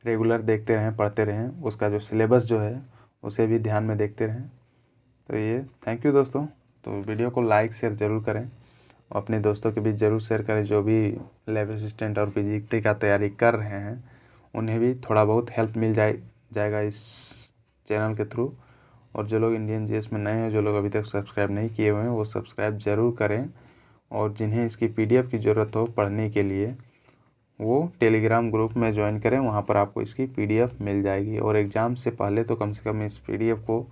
रेगुलर देखते रहें, पढ़ते रहें, उसका जो सिलेबस जो है उसे भी ध्यान में देखते रहें। तो ये थैंक यू दोस्तों। तो वीडियो को लाइक शेयर ज़रूर करें और अपने दोस्तों के बीच ज़रूर शेयर करें जो भी लैब असिस्टेंट और पीजीटी का तैयारी कर रहे हैं उन्हें भी थोड़ा बहुत हेल्प मिल जाएगा इस चैनल के थ्रू। और जो लोग इंडियन जीएस में नए हैं, जो लोग अभी तक सब्सक्राइब नहीं किए हुए हैं वो सब्सक्राइब ज़रूर करें और जिन्हें इसकी पीडीएफ की ज़रूरत हो पढ़ने के लिए वो टेलीग्राम ग्रुप में ज्वाइन करें, वहाँ पर आपको इसकी पीडीएफ मिल जाएगी। और एग्ज़ाम से पहले तो कम से कम इस पीडीएफ को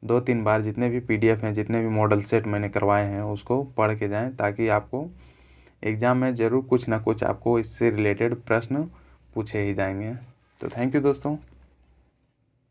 2-3 बार जितने भी पीडीएफ हैं, जितने भी मॉडल सेट मैंने करवाए हैं उसको पढ़ के जाएं, ताकि आपको एग्ज़ाम में ज़रूर कुछ ना कुछ आपको इससे रिलेटेड प्रश्न पूछे ही जाएंगे। तो थैंक यू दोस्तों।